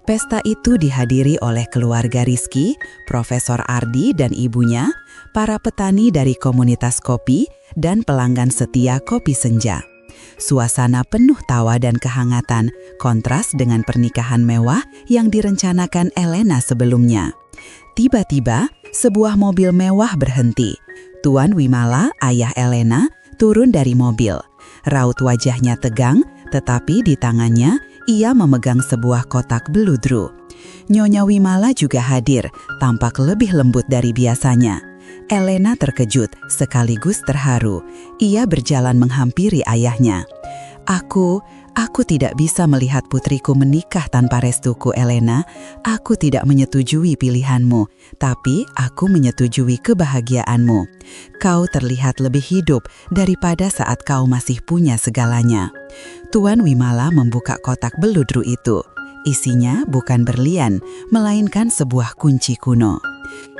Pesta itu dihadiri oleh keluarga Rizky, Profesor Ardi dan ibunya, para petani dari komunitas kopi, dan pelanggan setia Kopi Senja. Suasana penuh tawa dan kehangatan, kontras dengan pernikahan mewah yang direncanakan Elena sebelumnya. Tiba-tiba, sebuah mobil mewah berhenti. Tuan Wimala, ayah Elena, turun dari mobil. Raut wajahnya tegang, tetapi di tangannya ia memegang sebuah kotak beludru. Nyonya Wimala juga hadir, tampak lebih lembut dari biasanya. Elena terkejut, sekaligus terharu. Ia berjalan menghampiri ayahnya. Aku tidak bisa melihat putriku menikah tanpa restuku, Elena. Aku tidak menyetujui pilihanmu, tapi aku menyetujui kebahagiaanmu. Kau terlihat lebih hidup daripada saat kau masih punya segalanya. Tuan Wimala membuka kotak beludru itu. Isinya bukan berlian, melainkan sebuah kunci kuno.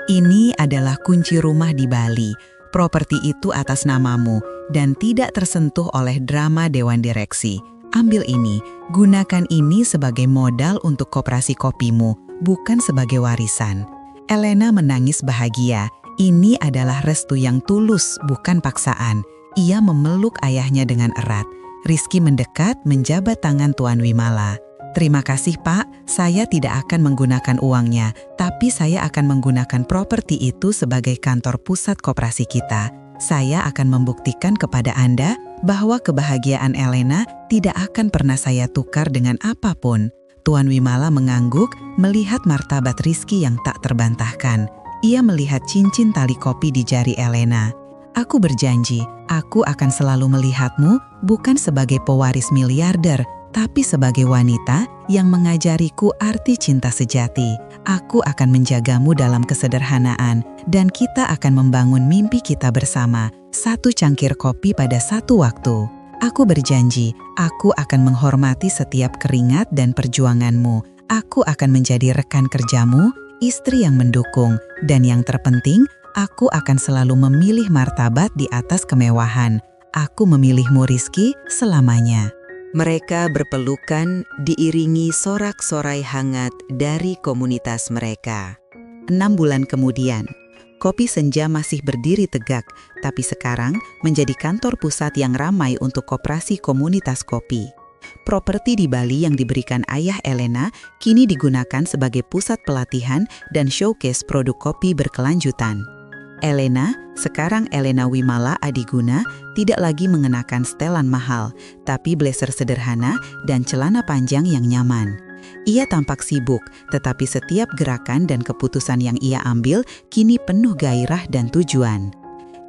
Ini adalah kunci rumah di Bali. Properti itu atas namamu dan tidak tersentuh oleh drama Dewan Direksi. Ambil ini, gunakan ini sebagai modal untuk koperasi kopimu, bukan sebagai warisan. Elena menangis bahagia. Ini adalah restu yang tulus, bukan paksaan. Ia memeluk ayahnya dengan erat. Rizky mendekat menjabat tangan Tuan Wimala. Terima kasih Pak, saya tidak akan menggunakan uangnya, tapi saya akan menggunakan properti itu sebagai kantor pusat koperasi kita. Saya akan membuktikan kepada Anda bahwa kebahagiaan Elena tidak akan pernah saya tukar dengan apapun. Tuan Wimala mengangguk melihat martabat Rizky yang tak terbantahkan. Ia melihat cincin tali kopi di jari Elena. Aku berjanji, aku akan selalu melihatmu bukan sebagai pewaris miliarder, tapi sebagai wanita yang mengajariku arti cinta sejati. Aku akan menjagamu dalam kesederhanaan, dan kita akan membangun mimpi kita bersama, 1 cangkir kopi pada 1 waktu. Aku berjanji, aku akan menghormati setiap keringat dan perjuanganmu. Aku akan menjadi rekan kerjamu, istri yang mendukung, dan yang terpenting, aku akan selalu memilih martabat di atas kemewahan. Aku memilihmu Rizky selamanya. Mereka berpelukan diiringi sorak-sorai hangat dari komunitas mereka. 6 bulan kemudian, Kopi Senja masih berdiri tegak, tapi sekarang menjadi kantor pusat yang ramai untuk koperasi komunitas kopi. properti di Bali yang diberikan ayah Elena kini digunakan sebagai pusat pelatihan dan showcase produk kopi berkelanjutan. Elena, sekarang Elena Wimala Adiguna, tidak lagi mengenakan setelan mahal, tapi blazer sederhana dan celana panjang yang nyaman. Ia tampak sibuk, tetapi setiap gerakan dan keputusan yang ia ambil kini penuh gairah dan tujuan.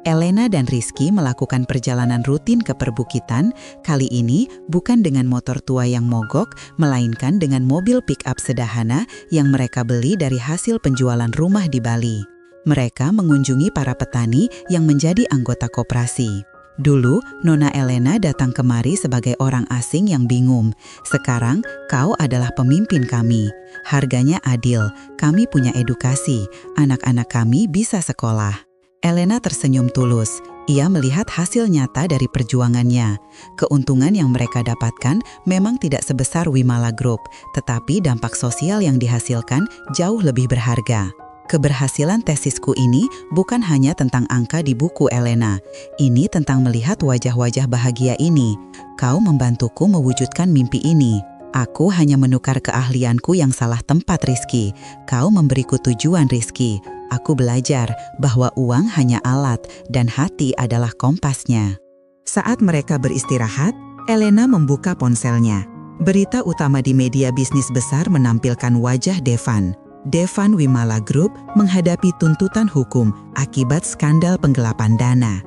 Elena dan Rizky melakukan perjalanan rutin ke perbukitan, kali ini bukan dengan motor tua yang mogok, melainkan dengan mobil pick-up sederhana yang mereka beli dari hasil penjualan rumah di Bali. Mereka mengunjungi para petani yang menjadi anggota koperasi. Dulu, Nona Elena datang kemari sebagai orang asing yang bingung. Sekarang, kau adalah pemimpin kami. Harganya adil, kami punya edukasi, anak-anak kami bisa sekolah. Elena tersenyum tulus. Ia melihat hasil nyata dari perjuangannya. Keuntungan yang mereka dapatkan memang tidak sebesar Wimala Group, tetapi dampak sosial yang dihasilkan jauh lebih berharga. Keberhasilan tesisku ini bukan hanya tentang angka di buku Elena. Ini tentang melihat wajah-wajah bahagia ini. Kau membantuku mewujudkan mimpi ini. Aku hanya menukar keahlianku yang salah tempat, Rizky. Kau memberiku tujuan, Rizky. Aku belajar bahwa uang hanya alat dan hati adalah kompasnya. Saat mereka beristirahat, Elena membuka ponselnya. Berita utama di media bisnis besar menampilkan wajah Devan. Devan Wimala Group menghadapi tuntutan hukum akibat skandal penggelapan dana.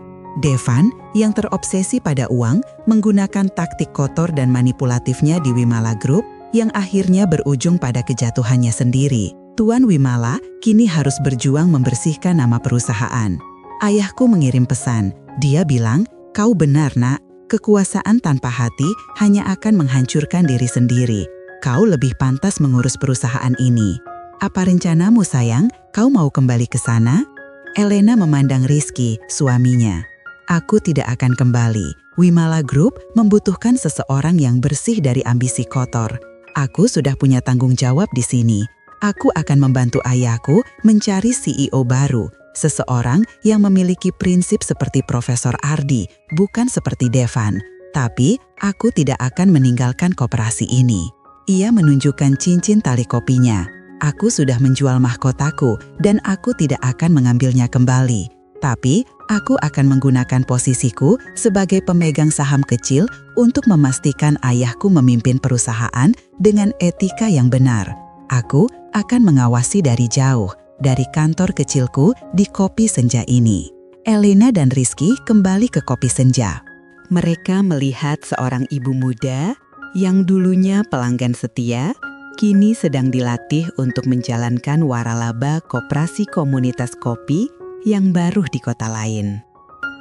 Devan, yang terobsesi pada uang, menggunakan taktik kotor dan manipulatifnya di Wimala Group yang akhirnya berujung pada kejatuhannya sendiri. Tuan Wimala kini harus berjuang membersihkan nama perusahaan. Ayahku mengirim pesan. Dia bilang, "Kau benar, Nak. Kekuasaan tanpa hati hanya akan menghancurkan diri sendiri. Kau lebih pantas mengurus perusahaan ini." "Apa rencanamu, sayang? Kau mau kembali ke sana?" Elena memandang Rizky, suaminya. "Aku tidak akan kembali. Wimala Group membutuhkan seseorang yang bersih dari ambisi kotor. Aku sudah punya tanggung jawab di sini. Aku akan membantu ayahku mencari CEO baru, seseorang yang memiliki prinsip seperti Profesor Ardi, bukan seperti Devan. Tapi aku tidak akan meninggalkan koperasi ini." Ia menunjukkan cincin tali kopinya. "Aku sudah menjual mahkotaku dan aku tidak akan mengambilnya kembali. Tapi, aku akan menggunakan posisiku sebagai pemegang saham kecil untuk memastikan ayahku memimpin perusahaan dengan etika yang benar. Aku akan mengawasi dari jauh, dari kantor kecilku di Kopi Senja ini." Elena dan Rizky kembali ke Kopi Senja. Mereka melihat seorang ibu muda yang dulunya pelanggan setia, kini sedang dilatih untuk menjalankan waralaba koperasi komunitas kopi yang baru di kota lain.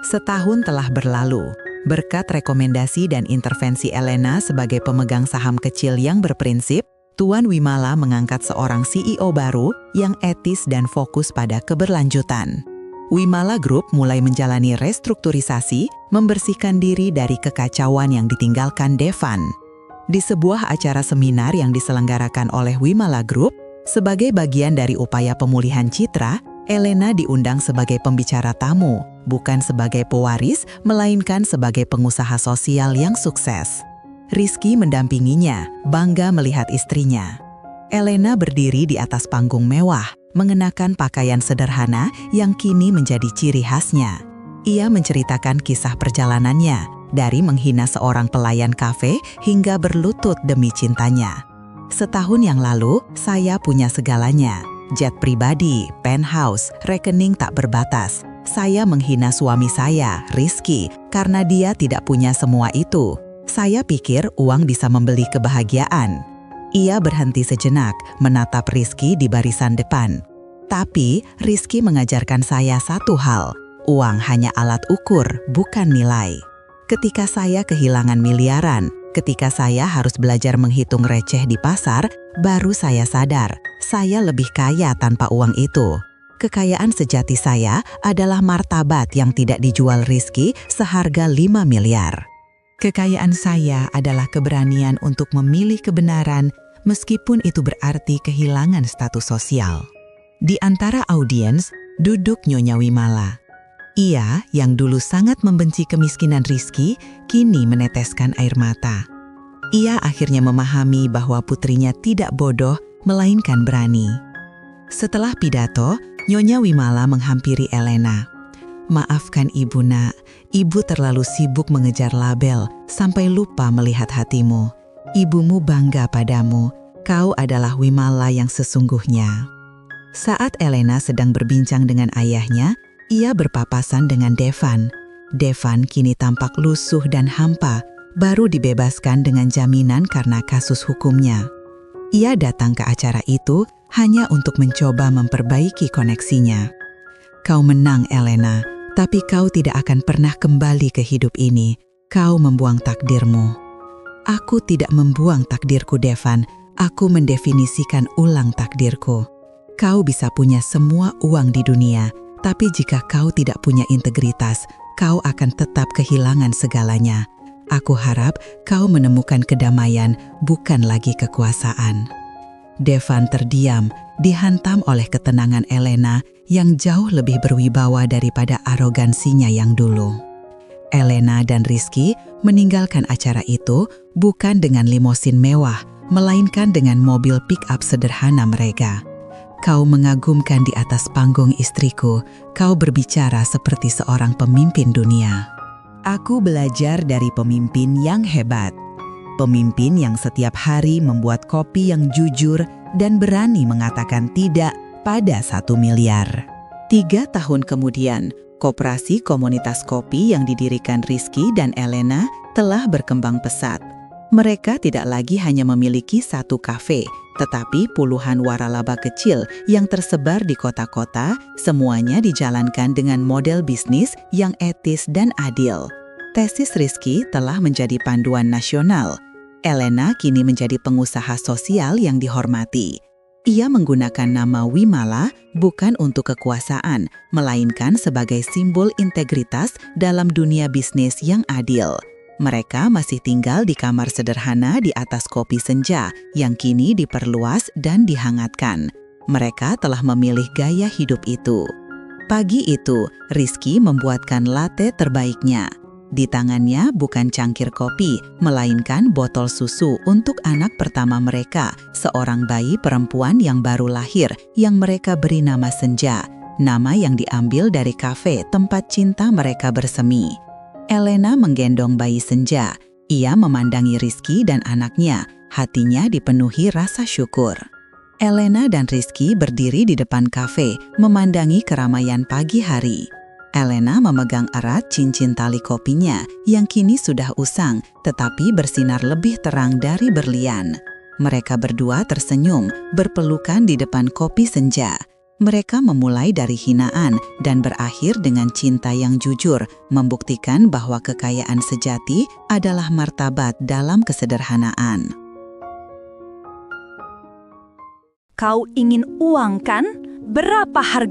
Setahun telah berlalu, berkat rekomendasi dan intervensi Elena sebagai pemegang saham kecil yang berprinsip, Tuan Wimala mengangkat seorang CEO baru yang etis dan fokus pada keberlanjutan. Wimala Group mulai menjalani restrukturisasi, membersihkan diri dari kekacauan yang ditinggalkan Devan. Di sebuah acara seminar yang diselenggarakan oleh Wimala Group, sebagai bagian dari upaya pemulihan citra, Elena diundang sebagai pembicara tamu, bukan sebagai pewaris, melainkan sebagai pengusaha sosial yang sukses. Rizky mendampinginya, bangga melihat istrinya. Elena berdiri di atas panggung mewah, mengenakan pakaian sederhana yang kini menjadi ciri khasnya. Ia menceritakan kisah perjalanannya, dari menghina seorang pelayan kafe hingga berlutut demi cintanya. "Setahun yang lalu, saya punya segalanya. Jet pribadi, penthouse, rekening tak berbatas. Saya menghina suami saya, Rizky, karena dia tidak punya semua itu. Saya pikir uang bisa membeli kebahagiaan." Ia berhenti sejenak, menatap Rizky di barisan depan. "Tapi, Rizky mengajarkan saya satu hal. Uang hanya alat ukur, bukan nilai. Ketika saya kehilangan miliaran, ketika saya harus belajar menghitung receh di pasar, baru saya sadar, saya lebih kaya tanpa uang itu. Kekayaan sejati saya adalah martabat yang tidak dijual Rizky seharga 5 miliar. Kekayaan saya adalah keberanian untuk memilih kebenaran meskipun itu berarti kehilangan status sosial." Di antara audiens, duduk Nyonya Wimala. Ia, yang dulu sangat membenci kemiskinan Rizky, kini meneteskan air mata. Ia akhirnya memahami bahwa putrinya tidak bodoh, melainkan berani. Setelah pidato, Nyonya Wimala menghampiri Elena. "Maafkan ibu nak, ibu terlalu sibuk mengejar label sampai lupa melihat hatimu. Ibumu bangga padamu, kau adalah Wimala yang sesungguhnya." Saat Elena sedang berbincang dengan ayahnya, ia berpapasan dengan Devan. Devan kini tampak lusuh dan hampa, baru dibebaskan dengan jaminan karena kasus hukumnya. Ia datang ke acara itu hanya untuk mencoba memperbaiki koneksinya. "Kau menang, Elena, tapi kau tidak akan pernah kembali ke hidup ini. Kau membuang takdirmu." "Aku tidak membuang takdirku, Devan. Aku mendefinisikan ulang takdirku. Kau bisa punya semua uang di dunia, tapi jika kau tidak punya integritas, kau akan tetap kehilangan segalanya. Aku harap kau menemukan kedamaian, bukan lagi kekuasaan." Devan terdiam, dihantam oleh ketenangan Elena yang jauh lebih berwibawa daripada arogansinya yang dulu. Elena dan Rizky meninggalkan acara itu bukan dengan limosin mewah, melainkan dengan mobil pick-up sederhana mereka. "Kau mengagumkan di atas panggung istriku, kau berbicara seperti seorang pemimpin dunia." "Aku belajar dari pemimpin yang hebat. Pemimpin yang setiap hari membuat kopi yang jujur dan berani mengatakan tidak pada 1 miliar. 3 tahun kemudian, koperasi komunitas kopi yang didirikan Rizky dan Elena telah berkembang pesat. Mereka tidak lagi hanya memiliki satu kafe, tetapi puluhan waralaba kecil yang tersebar di kota-kota, semuanya dijalankan dengan model bisnis yang etis dan adil. Tesis Rizky telah menjadi panduan nasional. Elena kini menjadi pengusaha sosial yang dihormati. Ia menggunakan nama Wimala bukan untuk kekuasaan, melainkan sebagai simbol integritas dalam dunia bisnis yang adil. Mereka masih tinggal di kamar sederhana di atas kopi senja yang kini diperluas dan dihangatkan. Mereka telah memilih gaya hidup itu. Pagi itu, Rizky membuatkan latte terbaiknya. Di tangannya bukan cangkir kopi, melainkan botol susu untuk anak pertama mereka, seorang bayi perempuan yang baru lahir yang mereka beri nama Senja, nama yang diambil dari kafe tempat cinta mereka bersemi. Elena menggendong bayi Senja. Ia memandangi Rizky dan anaknya, hatinya dipenuhi rasa syukur. Elena dan Rizky berdiri di depan kafe, memandangi keramaian pagi hari. Elena memegang erat cincin tali kopinya yang kini sudah usang, tetapi bersinar lebih terang dari berlian. Mereka berdua tersenyum, berpelukan di depan kopi Senja. Mereka memulai dari hinaan dan berakhir dengan cinta yang jujur, membuktikan bahwa kekayaan sejati adalah martabat dalam kesederhanaan. Kau ingin uang kan? Berapa harga